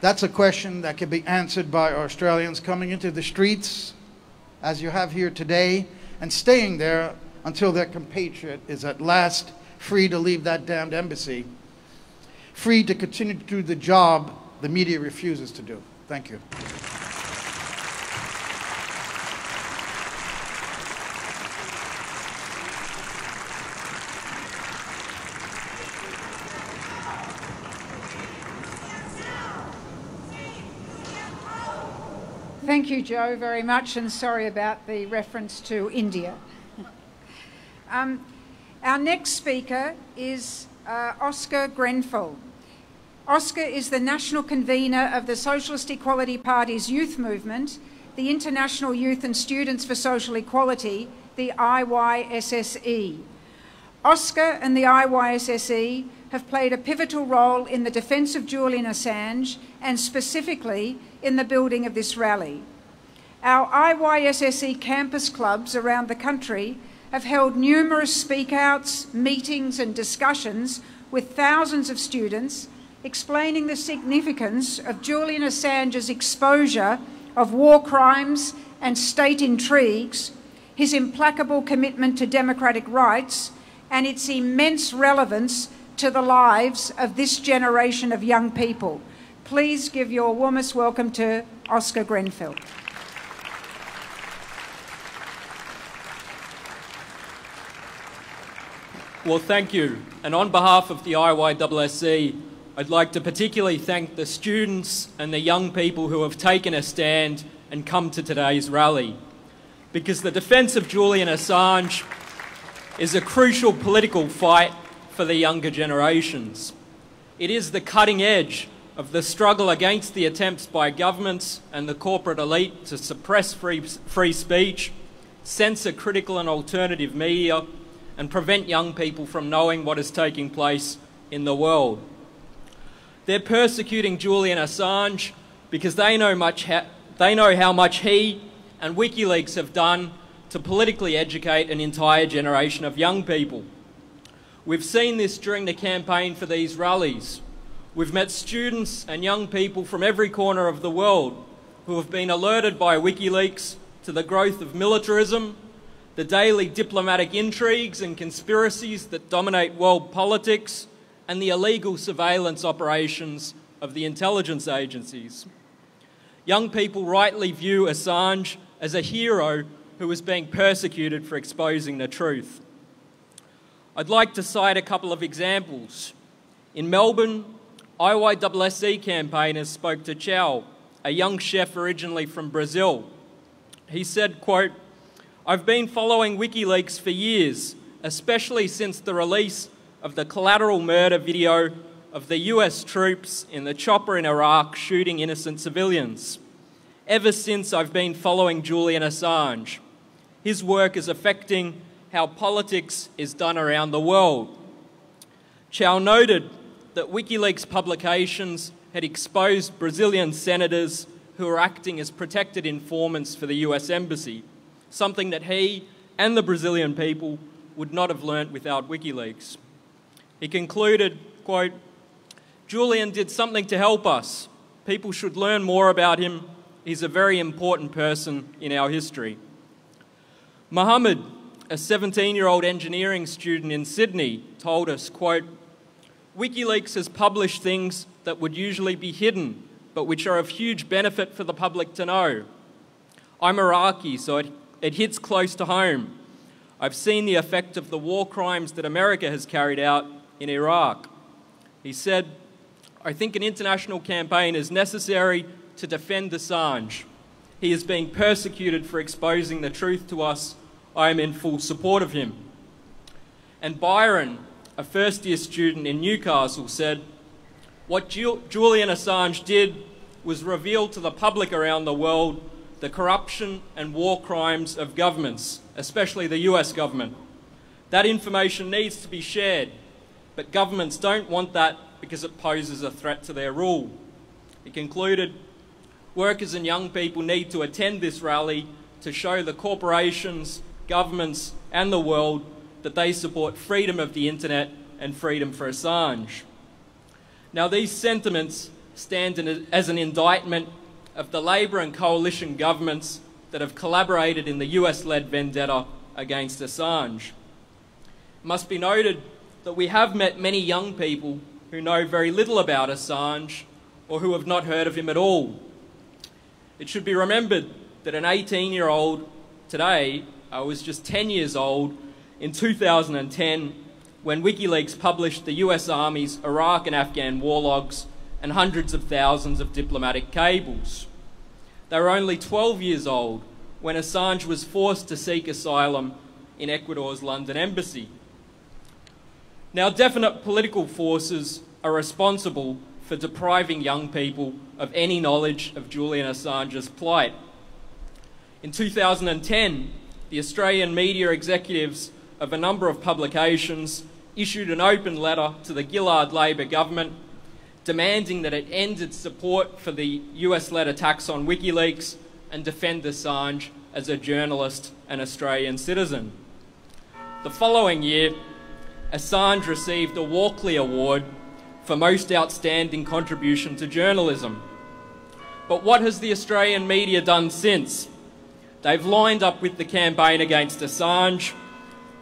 That's a question that can be answered by Australians coming into the streets, as you have here today, and staying there until their compatriot is at last free to leave that damned embassy, free to continue to do the job the media refuses to do. Thank you. Thank you, Joe, very much, and sorry about the reference to India. Our next speaker is Oscar Grenfell. Oscar is the national convener of the Socialist Equality Party's youth movement, the International Youth and Students for Social Equality, the IYSSE. Oscar and the IYSSE have played a pivotal role in the defence of Julian Assange and specifically in the building of this rally. Our IYSSE campus clubs around the country have held numerous speak-outs, meetings and discussions with thousands of students explaining the significance of Julian Assange's exposure of war crimes and state intrigues, his implacable commitment to democratic rights, and its immense relevance to the lives of this generation of young people. Please give your warmest welcome to Oscar Grenfell. Well, thank you. And on behalf of the IYSSE, I'd like to particularly thank the students and the young people who have taken a stand and come to today's rally. Because the defence of Julian Assange is a crucial political fight for the younger generations. It is the cutting edge of the struggle against the attempts by governments and the corporate elite to suppress free speech, censor critical and alternative media, and prevent young people from knowing what is taking place in the world. They're persecuting Julian Assange because they know how much he and WikiLeaks have done to politically educate an entire generation of young people. We've seen this during the campaign for these rallies. We've met students and young people from every corner of the world who have been alerted by WikiLeaks to the growth of militarism, the daily diplomatic intrigues and conspiracies that dominate world politics, and the illegal surveillance operations of the intelligence agencies. Young people rightly view Assange as a hero who is being persecuted for exposing the truth. I'd like to cite a couple of examples. In Melbourne, IYSSE campaigners spoke to Chow, a young chef originally from Brazil. He said, quote, "I've been following WikiLeaks for years, especially since the release of the collateral murder video of the US troops in the chopper in Iraq shooting innocent civilians. Ever since I've been following Julian Assange. His work is affecting how politics is done around the world." Chow noted that WikiLeaks publications had exposed Brazilian senators who were acting as protected informants for the US Embassy, something that he and the Brazilian people would not have learnt without WikiLeaks. He concluded, quote, "Julian did something to help us. People should learn more about him. He's a very important person in our history." Mohammed, a 17-year-old engineering student in Sydney, told us, quote, "WikiLeaks has published things that would usually be hidden, but which are of huge benefit for the public to know. I'm Iraqi, so it hits close to home. I've seen the effect of the war crimes that America has carried out in Iraq." He said, "I think an international campaign is necessary to defend Assange. He is being persecuted for exposing the truth to us. I am in full support of him." And Byron, a first-year student in Newcastle, said, "What Julian Assange did was reveal to the public around the world the corruption and war crimes of governments, especially the US government. That information needs to be shared, but governments don't want that because it poses a threat to their rule." He concluded, "Workers and young people need to attend this rally to show the corporations, governments and the world that they support freedom of the internet and freedom for Assange." Now, these sentiments stand as an indictment of the Labor and coalition governments that have collaborated in the US-led vendetta against Assange. It must be noted that we have met many young people who know very little about Assange or who have not heard of him at all. It should be remembered that an 18-year-old today was just 10 years old in 2010 when WikiLeaks published the US Army's Iraq and Afghan war logs and hundreds of thousands of diplomatic cables. They were only 12 years old when Assange was forced to seek asylum in Ecuador's London embassy. Now, definite political forces are responsible for depriving young people of any knowledge of Julian Assange's plight. In 2010, the Australian media executives of a number of publications issued an open letter to the Gillard Labor government demanding that it end its support for the US-led attacks on WikiLeaks and defend Assange as a journalist and Australian citizen. The following year, Assange received a Walkley Award for Most Outstanding Contribution to Journalism. But what has the Australian media done since? They've lined up with the campaign against Assange,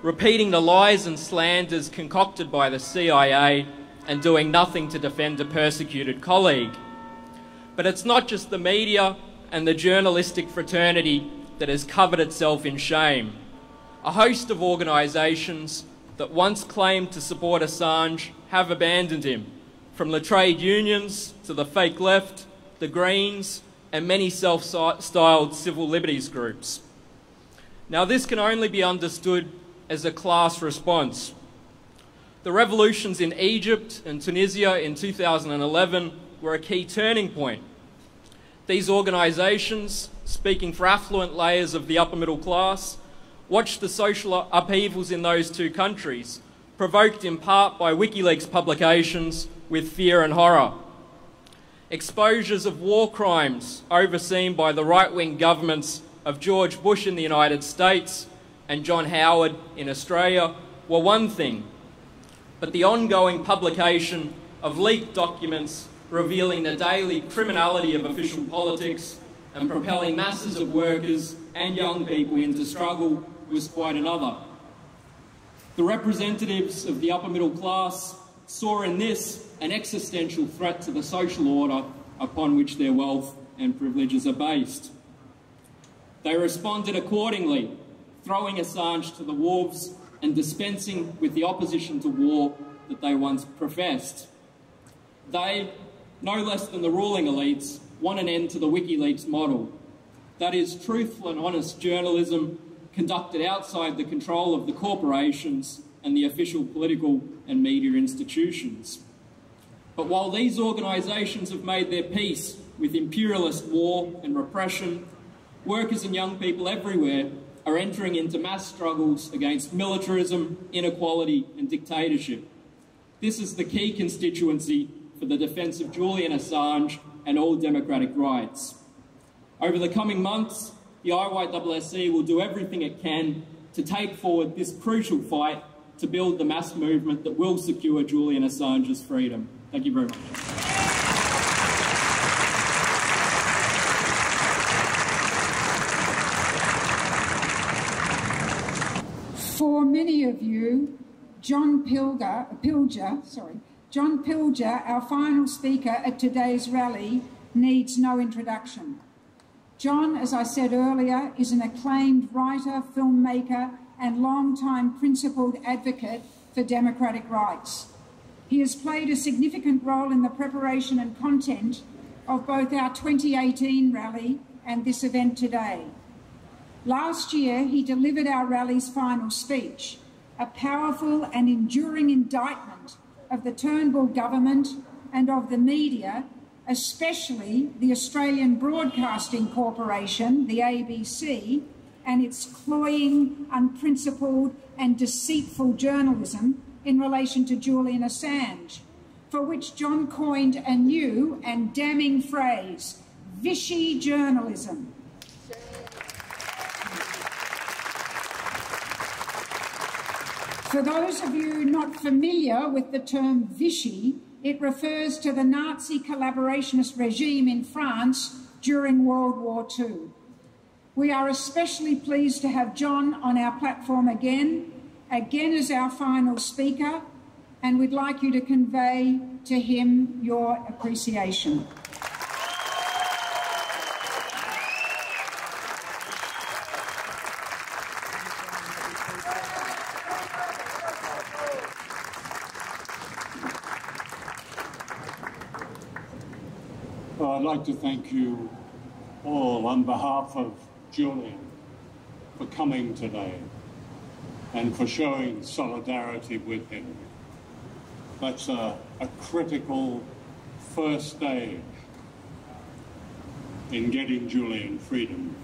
repeating the lies and slanders concocted by the CIA and doing nothing to defend a persecuted colleague. But it's not just the media and the journalistic fraternity that has covered itself in shame. A host of organisations that once claimed to support Assange have abandoned him, from the trade unions to the fake left, the Greens, and many self-styled civil liberties groups. Now, this can only be understood as a class response. The revolutions in Egypt and Tunisia in 2011 were a key turning point. These organisations, speaking for affluent layers of the upper middle class, watched the social upheavals in those two countries, provoked in part by WikiLeaks publications with fear and horror. Exposures of war crimes overseen by the right-wing governments of George Bush in the United States and John Howard in Australia were one thing, but the ongoing publication of leaked documents revealing the daily criminality of official politics and propelling masses of workers and young people into struggle was quite another. The representatives of the upper middle class saw in this an existential threat to the social order upon which their wealth and privileges are based. They responded accordingly, throwing Assange to the wolves and dispensing with the opposition to war that they once professed. They, no less than the ruling elites, want an end to the WikiLeaks model. That is, truthful and honest journalism conducted outside the control of the corporations and the official political and media institutions. But while these organisations have made their peace with imperialist war and repression, workers and young people everywhere are entering into mass struggles against militarism, inequality and dictatorship. This is the key constituency for the defence of Julian Assange and all democratic rights. Over the coming months, the IYSSE will do everything it can to take forward this crucial fight to build the mass movement that will secure Julian Assange's freedom. Thank you very much. For many of you, John Pilger, our final speaker at today's rally, needs no introduction. John, as I said earlier, is an acclaimed writer, filmmaker, and long-time principled advocate for democratic rights. He has played a significant role in the preparation and content of both our 2018 rally and this event today. Last year, he delivered our rally's final speech, a powerful and enduring indictment of the Turnbull government and of the media, especially the Australian Broadcasting Corporation, the ABC, and its cloying, unprincipled and deceitful journalism in relation to Julian Assange, for which John coined a new and damning phrase, Vichy journalism. For those of you not familiar with the term Vichy, it refers to the Nazi collaborationist regime in France during World War II. We are especially pleased to have John on our platform again as our final speaker, and we'd like you to convey to him your appreciation. I'd like to thank you all on behalf of Julian for coming today and for showing solidarity with him. That's a critical first stage in getting Julian freedom.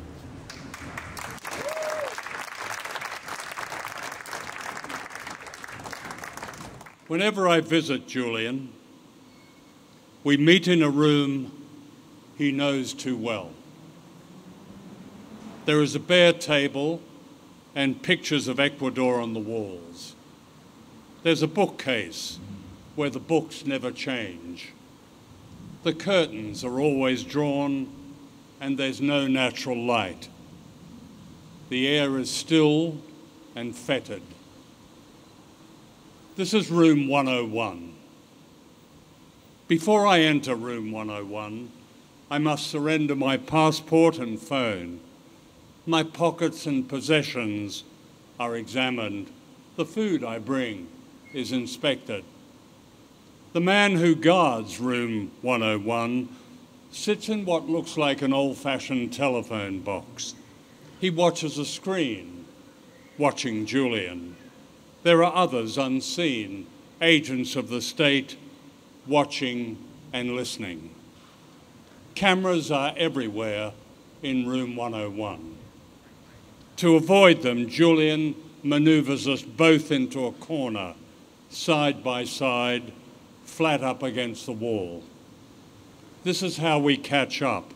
Whenever I visit Julian, we meet in a room he knows too well. There is a bare table and pictures of Ecuador on the walls. There's a bookcase where the books never change. The curtains are always drawn and there's no natural light. The air is still and fetid. This is room 101. Before I enter room 101, I must surrender my passport and phone. My pockets and possessions are examined. The food I bring is inspected. The man who guards room 101 sits in what looks like an old-fashioned telephone box. He watches a screen, watching Julian. There are others unseen, agents of the state, watching and listening. Cameras are everywhere in room 101. To avoid them, Julian manoeuvres us both into a corner, side by side, flat up against the wall. This is how we catch up,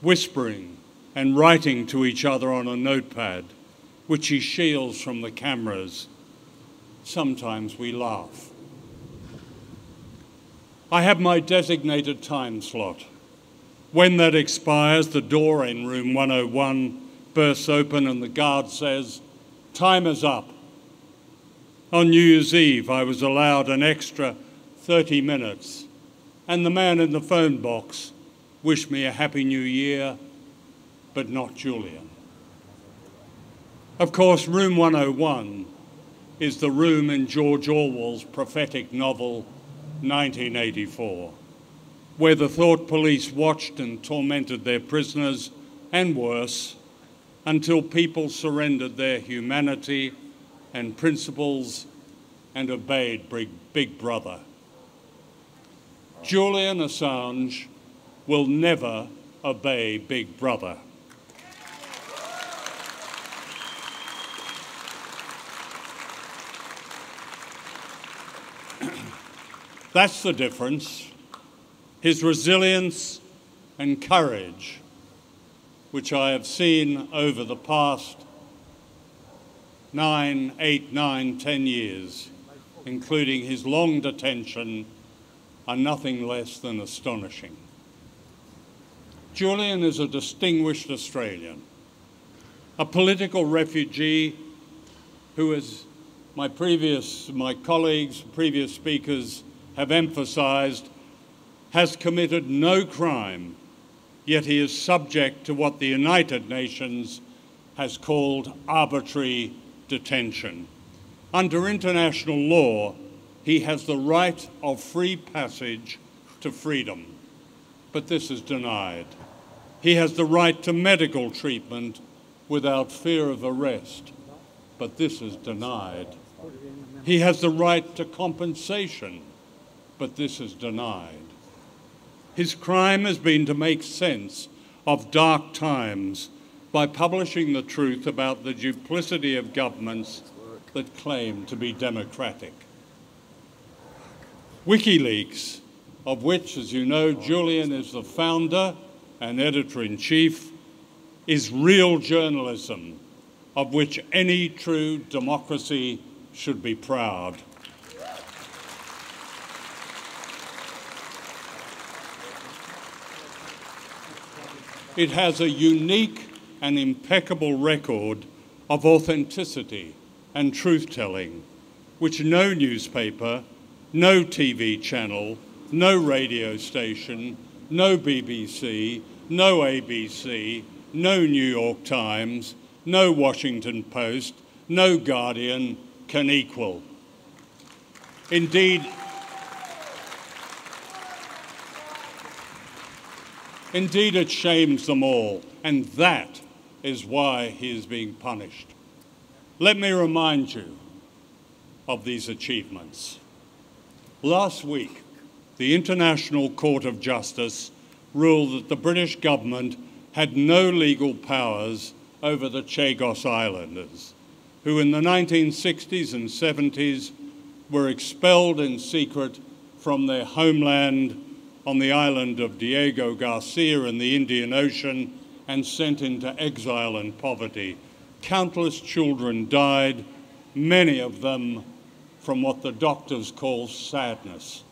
whispering and writing to each other on a notepad, which he shields from the cameras. Sometimes we laugh. I have my designated time slot. When that expires, the door in room 101 bursts open and the guard says, "Time is up." On New Year's Eve, I was allowed an extra 30 minutes, and the man in the phone box wished me a Happy New Year, but not Julian. Of course, room 101 is the room in George Orwell's prophetic novel 1984, where the thought police watched and tormented their prisoners, and worse, until people surrendered their humanity and principles and obeyed Big Brother. Julian Assange will never obey Big Brother. That's the difference. His resilience and courage, which I have seen over the past 9, 10 years, including his long detention, are nothing less than astonishing. Julian is a distinguished Australian, a political refugee who, as my colleagues, previous speakers have emphasised, has committed no crime, yet he is subject to what the United Nations has called arbitrary detention. Under international law, he has the right of free passage to freedom, but this is denied. He has the right to medical treatment without fear of arrest, but this is denied. He has the right to compensation, but this is denied. His crime has been to make sense of dark times by publishing the truth about the duplicity of governments that claim to be democratic. WikiLeaks, of which, as you know, Julian is the founder and editor-in-chief, is real journalism, of which any true democracy should be proud. It has a unique and impeccable record of authenticity and truth-telling, which no newspaper, no TV channel, no radio station, no BBC, no ABC, no New York Times, no Washington Post, no Guardian can equal. Indeed, it shames them all, and that is why he is being punished. Let me remind you of these achievements. Last week, the International Court of Justice ruled that the British government had no legal powers over the Chagos Islanders, who in the 1960s and 70s were expelled in secret from their homeland on the island of Diego Garcia in the Indian Ocean and sent into exile and poverty Countless children died, many of them from what the doctors call sadness.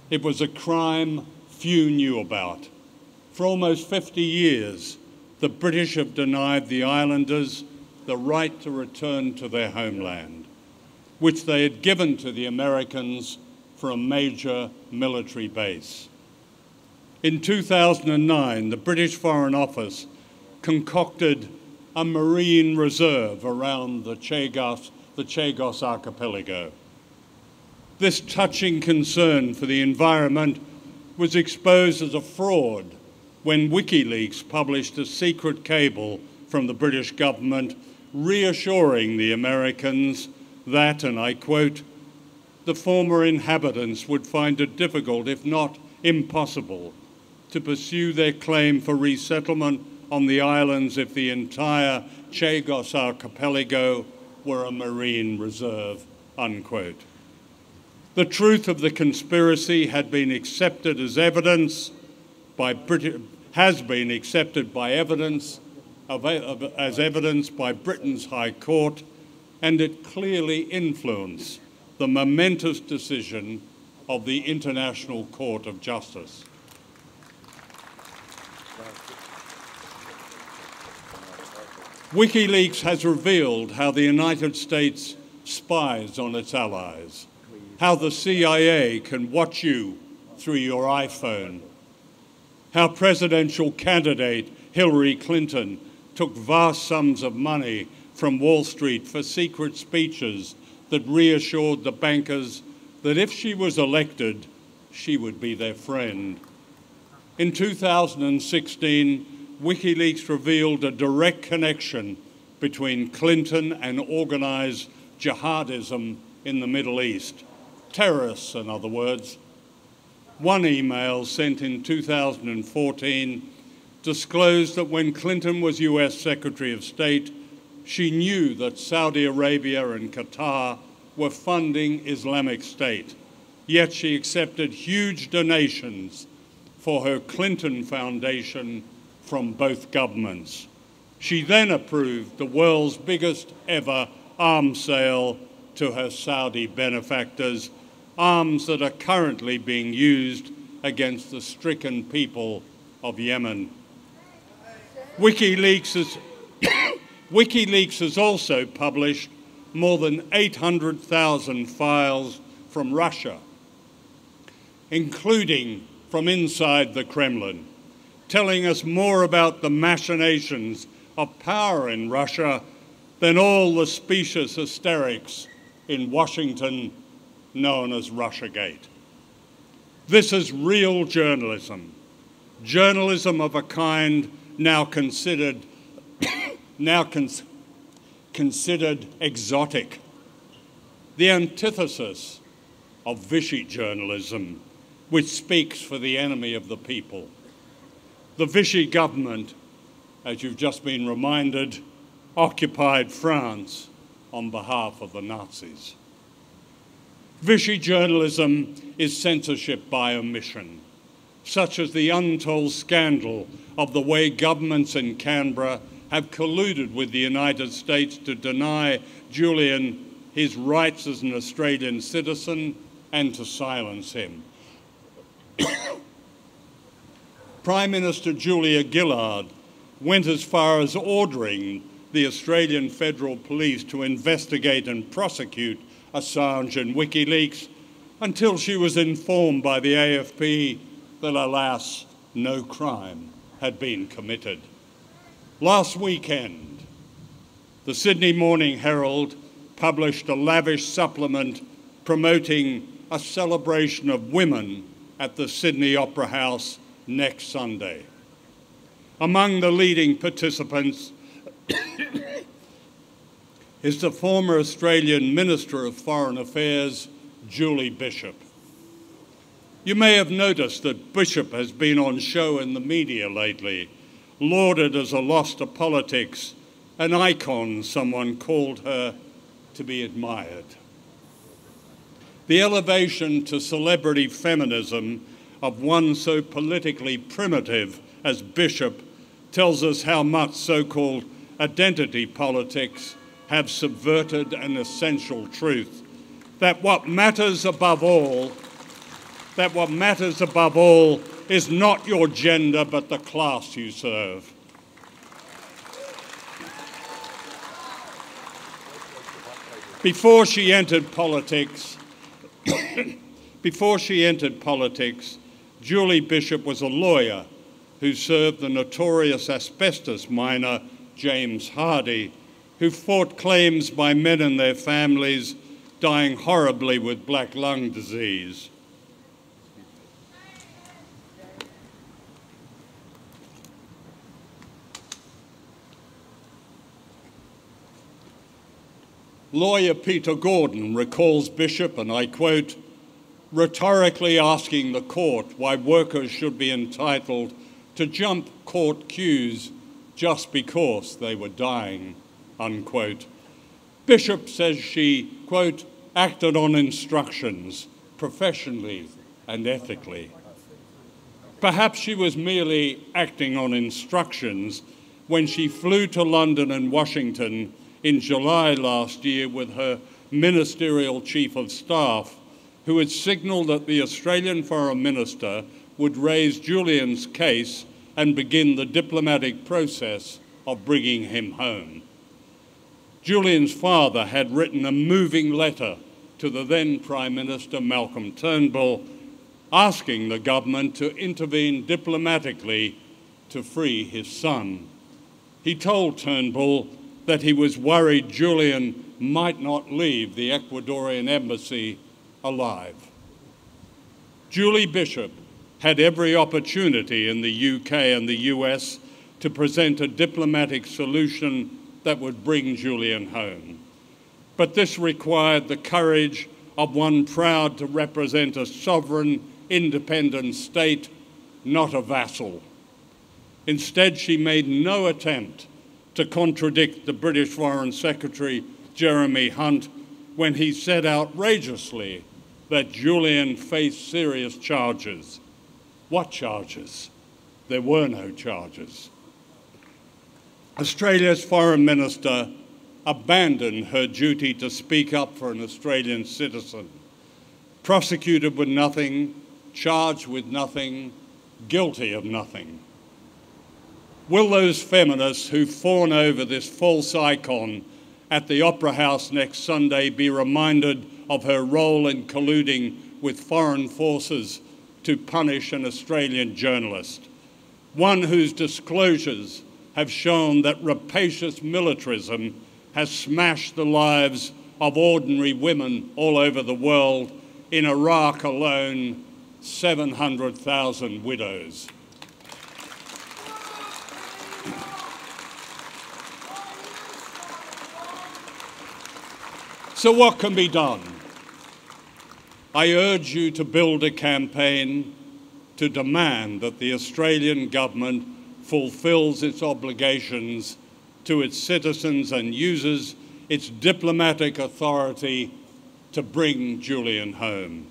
It was a crime few knew about. For almost 50 years, the British have denied the islanders the right to return to their homeland, which they had given to the Americans for a major military base. In 2009, the British Foreign Office concocted a marine reserve around the Chagos archipelago. This touching concern for the environment was exposed as a fraud when WikiLeaks published a secret cable from the British government reassuring the Americans that, and I quote, the former inhabitants would find it difficult, if not impossible, to pursue their claim for resettlement on the islands if the entire Chagos archipelago were a marine reserve, unquote. The truth of the conspiracy had been accepted as evidence by evidence by Britain's High Court, and it clearly influenced the momentous decision of the International Court of Justice. WikiLeaks has revealed how the United States spies on its allies, how the CIA can watch you through your iPhone, how presidential candidate Hillary Clinton took vast sums of money from Wall Street for secret speeches that reassured the bankers that if she was elected, she would be their friend. In 2016, WikiLeaks revealed a direct connection between Clinton and organised jihadism in the Middle East. Terrorists, in other words. One email sent in 2014 disclosed that when Clinton was US Secretary of State, she knew that Saudi Arabia and Qatar were funding Islamic State, yet she accepted huge donations for her Clinton Foundation from both governments. She then approved the world's biggest ever arms sale to her Saudi benefactors, arms that are currently being used against the stricken people of Yemen. WikiLeaks has also published more than 800,000 files from Russia, including from inside the Kremlin, telling us more about the machinations of power in Russia than all the specious hysterics in Washington known as Russiagate. This is real journalism, journalism of a kind now considered exotic, the antithesis of Vichy journalism, which speaks for the enemy of the people. The Vichy government, as you've just been reminded, occupied France on behalf of the Nazis. Vichy journalism is censorship by omission, such as the untold scandal of the way governments in Canberra have colluded with the United States to deny Julian his rights as an Australian citizen and to silence him. Prime Minister Julia Gillard went as far as ordering the Australian Federal Police to investigate and prosecute Assange and WikiLeaks until she was informed by the AFP that, alas, no crime had been committed. Last weekend, the Sydney Morning Herald published a lavish supplement promoting a celebration of women at the Sydney Opera House next Sunday. Among the leading participants is the former Australian Minister of Foreign Affairs, Julie Bishop. You may have noticed that Bishop has been on show in the media lately, lauded as a loss to politics, an icon, someone called her, to be admired. The elevation to celebrity feminism of one so politically primitive as Bishop tells us how much so-called identity politics have subverted an essential truth, that what matters above all is not your gender but the class you serve. Before she entered politics, Julie Bishop was a lawyer who served the notorious asbestos miner James Hardy, who fought claims by men and their families dying horribly with black lung disease. Lawyer Peter Gordon recalls Bishop, and I quote, rhetorically asking the court why workers should be entitled to jump court queues just because they were dying, unquote. Bishop says she, quote, acted on instructions professionally and ethically. Perhaps she was merely acting on instructions when she flew to London and Washington in July last year with her ministerial chief of staff, who had signalled that the Australian Foreign Minister would raise Julian's case and begin the diplomatic process of bringing him home. Julian's father had written a moving letter to the then Prime Minister Malcolm Turnbull, asking the government to intervene diplomatically to free his son. He told Turnbull that he was worried Julian might not leave the Ecuadorian embassy alive. Julie Bishop had every opportunity in the UK and the US to present a diplomatic solution that would bring Julian home. But this required the courage of one proud to represent a sovereign, independent state, not a vassal. Instead, she made no attempt to contradict the British Foreign Secretary, Jeremy Hunt, when he said outrageously that Julian faced serious charges. What charges? There were no charges. Australia's Foreign Minister abandoned her duty to speak up for an Australian citizen, prosecuted with nothing, charged with nothing, guilty of nothing. Will those feminists who fawn over this false icon at the Opera House next Sunday be reminded of her role in colluding with foreign forces to punish an Australian journalist, one whose disclosures have shown that rapacious militarism has smashed the lives of ordinary women all over the world, in Iraq alone, 700,000 widows. So what can be done? I urge you to build a campaign to demand that the Australian government fulfills its obligations to its citizens and uses its diplomatic authority to bring Julian home.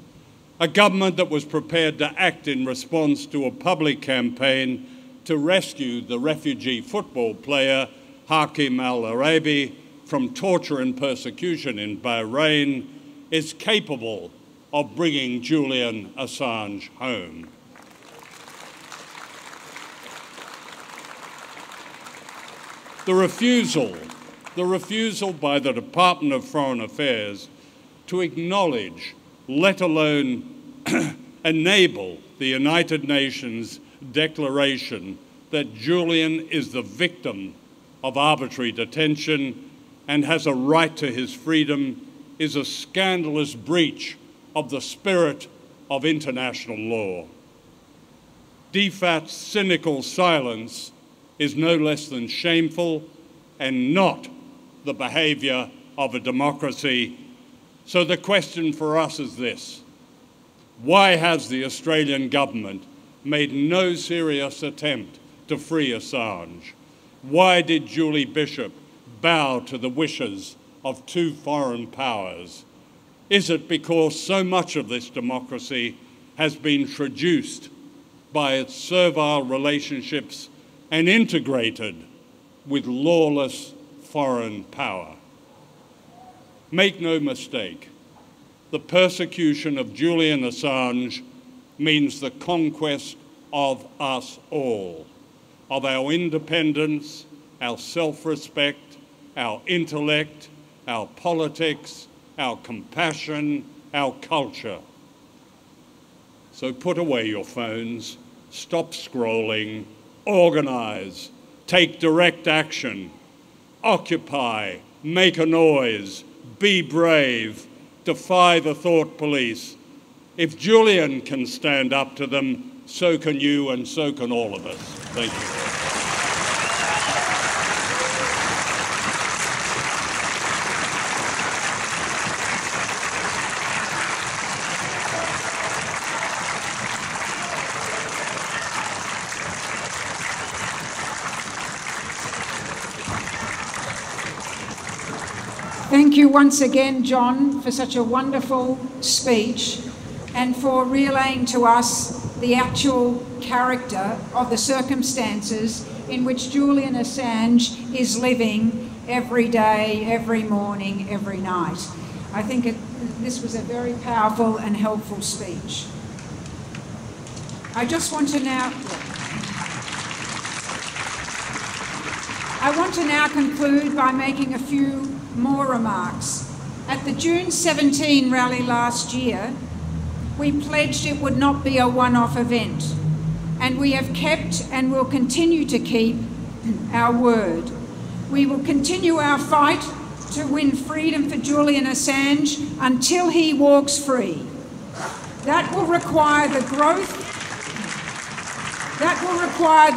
A government that was prepared to act in response to a public campaign to rescue the refugee football player Hakim al-Arabi from torture and persecution in Bahrain is capable of bringing Julian Assange home. The refusal by the Department of Foreign Affairs to acknowledge, let alone enable, the United Nations declaration that Julian is the victim of arbitrary detention and has a right to his freedom is a scandalous breach of the spirit of international law. DFAT's cynical silence is no less than shameful and not the behaviour of a democracy. So the question for us is this: why has the Australian government made no serious attempt to free Assange? Why did Julie Bishop bow to the wishes of two foreign powers? Is it because so much of this democracy has been traduced by its servile relationships and integrated with lawless foreign power. Make no mistake, the persecution of Julian Assange means the conquest of us all, of our independence, our self-respect, our intellect, our politics, our compassion, our culture. So put away your phones, stop scrolling, organise, take direct action, occupy, make a noise, be brave, defy the thought police. If Julian can stand up to them, so can you and so can all of us. Thank you. Thank you once again, John, for such a wonderful speech and for relaying to us the actual character of the circumstances in which Julian Assange is living every day, every morning, every night. I think this was a very powerful and helpful speech. I want to now conclude by making a few more remarks. At the June 17 rally last year, we pledged it would not be a one-off event, and we have kept and will continue to keep our word. We will continue our fight to win freedom for Julian Assange until he walks free. That will require the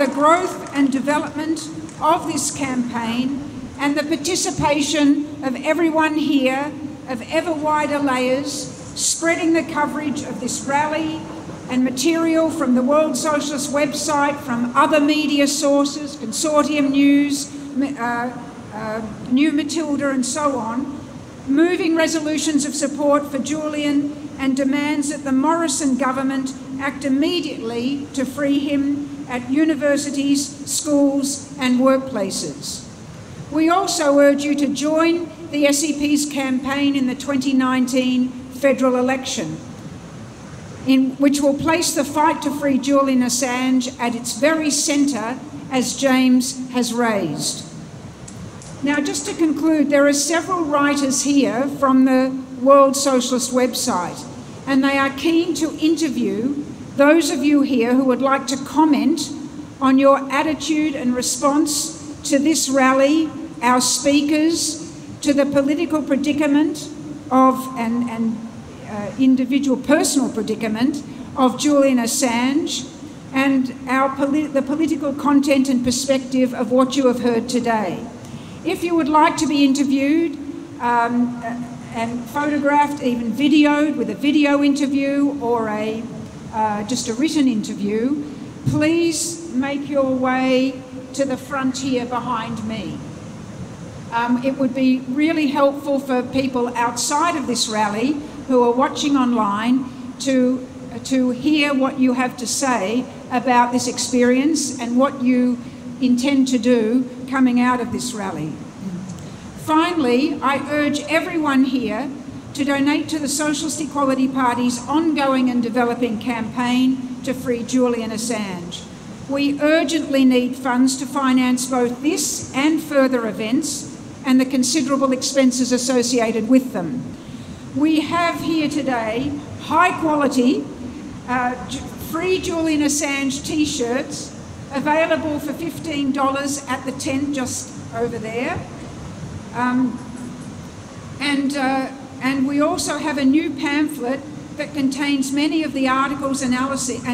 growth and development of this campaign and the participation of everyone here, of ever wider layers, spreading the coverage of this rally and material from the World Socialist website, from other media sources, Consortium News, New Matilda and so on, moving resolutions of support for Julian and demands that the Morrison government act immediately to free him at universities, schools and workplaces. We also urge you to join the SEP's campaign in the 2019 federal election, which will place the fight to free Julian Assange at its very centre, as James has raised. Now, just to conclude, there are several writers here from the World Socialist website, and they are keen to interview those of you here who would like to comment on your attitude and response to this rally, our speakers, to the political predicament of individual personal predicament of Julian Assange, and the political content and perspective of what you have heard today. If you would like to be interviewed and photographed, even videoed with a video interview or just a written interview, please make your way to the front here behind me. It would be really helpful for people outside of this rally who are watching online to hear what you have to say about this experience and what you intend to do coming out of this rally. Finally, I urge everyone here to donate to the Socialist Equality Party's ongoing and developing campaign to free Julian Assange. We urgently need funds to finance both this and further events and the considerable expenses associated with them. We have here today high quality, free Julian Assange t-shirts available for $15 at the tent just over there. And we also have a new pamphlet that contains many of the articles and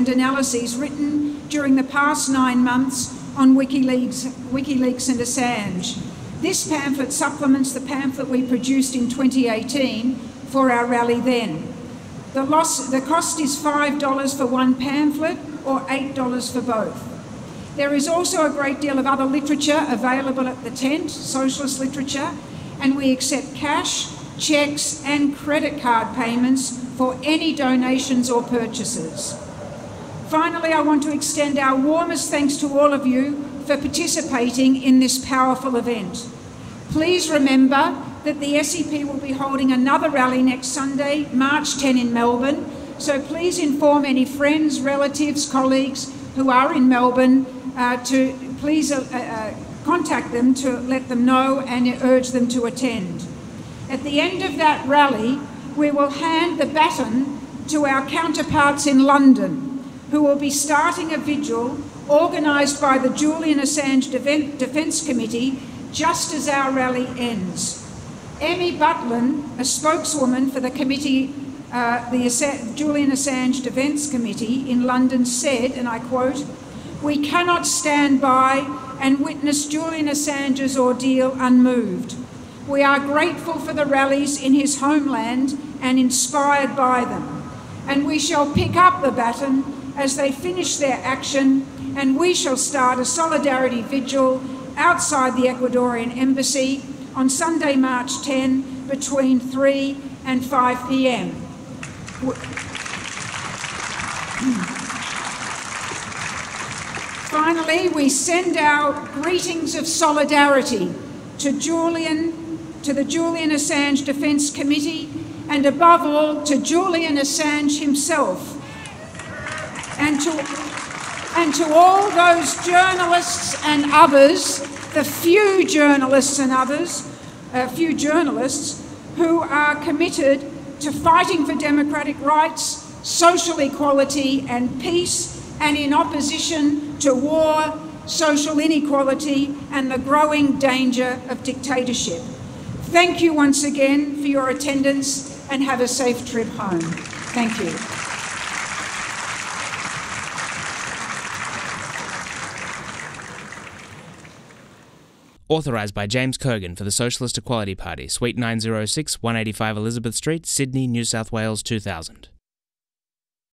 analyses written during the past 9 months on WikiLeaks and Assange. This pamphlet supplements the pamphlet we produced in 2018 for our rally then. The cost is $5 for one pamphlet or $8 for both. There is also a great deal of other literature available at the tent, socialist literature, and we accept cash, cheques and credit card payments for any donations or purchases. Finally, I want to extend our warmest thanks to all of you for participating in this powerful event. Please remember that the SEP will be holding another rally next Sunday, March 10 in Melbourne, so please inform any friends, relatives, colleagues who are in Melbourne to please contact them to let them know and urge them to attend. At the end of that rally, we will hand the baton to our counterparts in London, who will be starting a vigil organised by the Julian Assange Defence Committee just as our rally ends. Emmy Butlin, a spokeswoman for the committee, Julian Assange Defence Committee in London, said, and I quote, "We cannot stand by and witness Julian Assange's ordeal unmoved. We are grateful for the rallies in his homeland and inspired by them. And we shall pick up the baton as they finish their action, and we shall start a solidarity vigil outside the Ecuadorian embassy on Sunday, March 10, between 3 and 5 p.m. Finally, we send our greetings of solidarity to the Julian Assange Defence Committee, and above all to Julian Assange himself, and to all those journalists and others, the few journalists who are committed to fighting for democratic rights, social equality and peace, and in opposition to war, social inequality and the growing danger of dictatorship. Thank you once again for your attendance, and have a safe trip home. Thank you. Authorised by James Cogan for the Socialist Equality Party, Suite 906, 185 Elizabeth Street, Sydney, New South Wales 2000.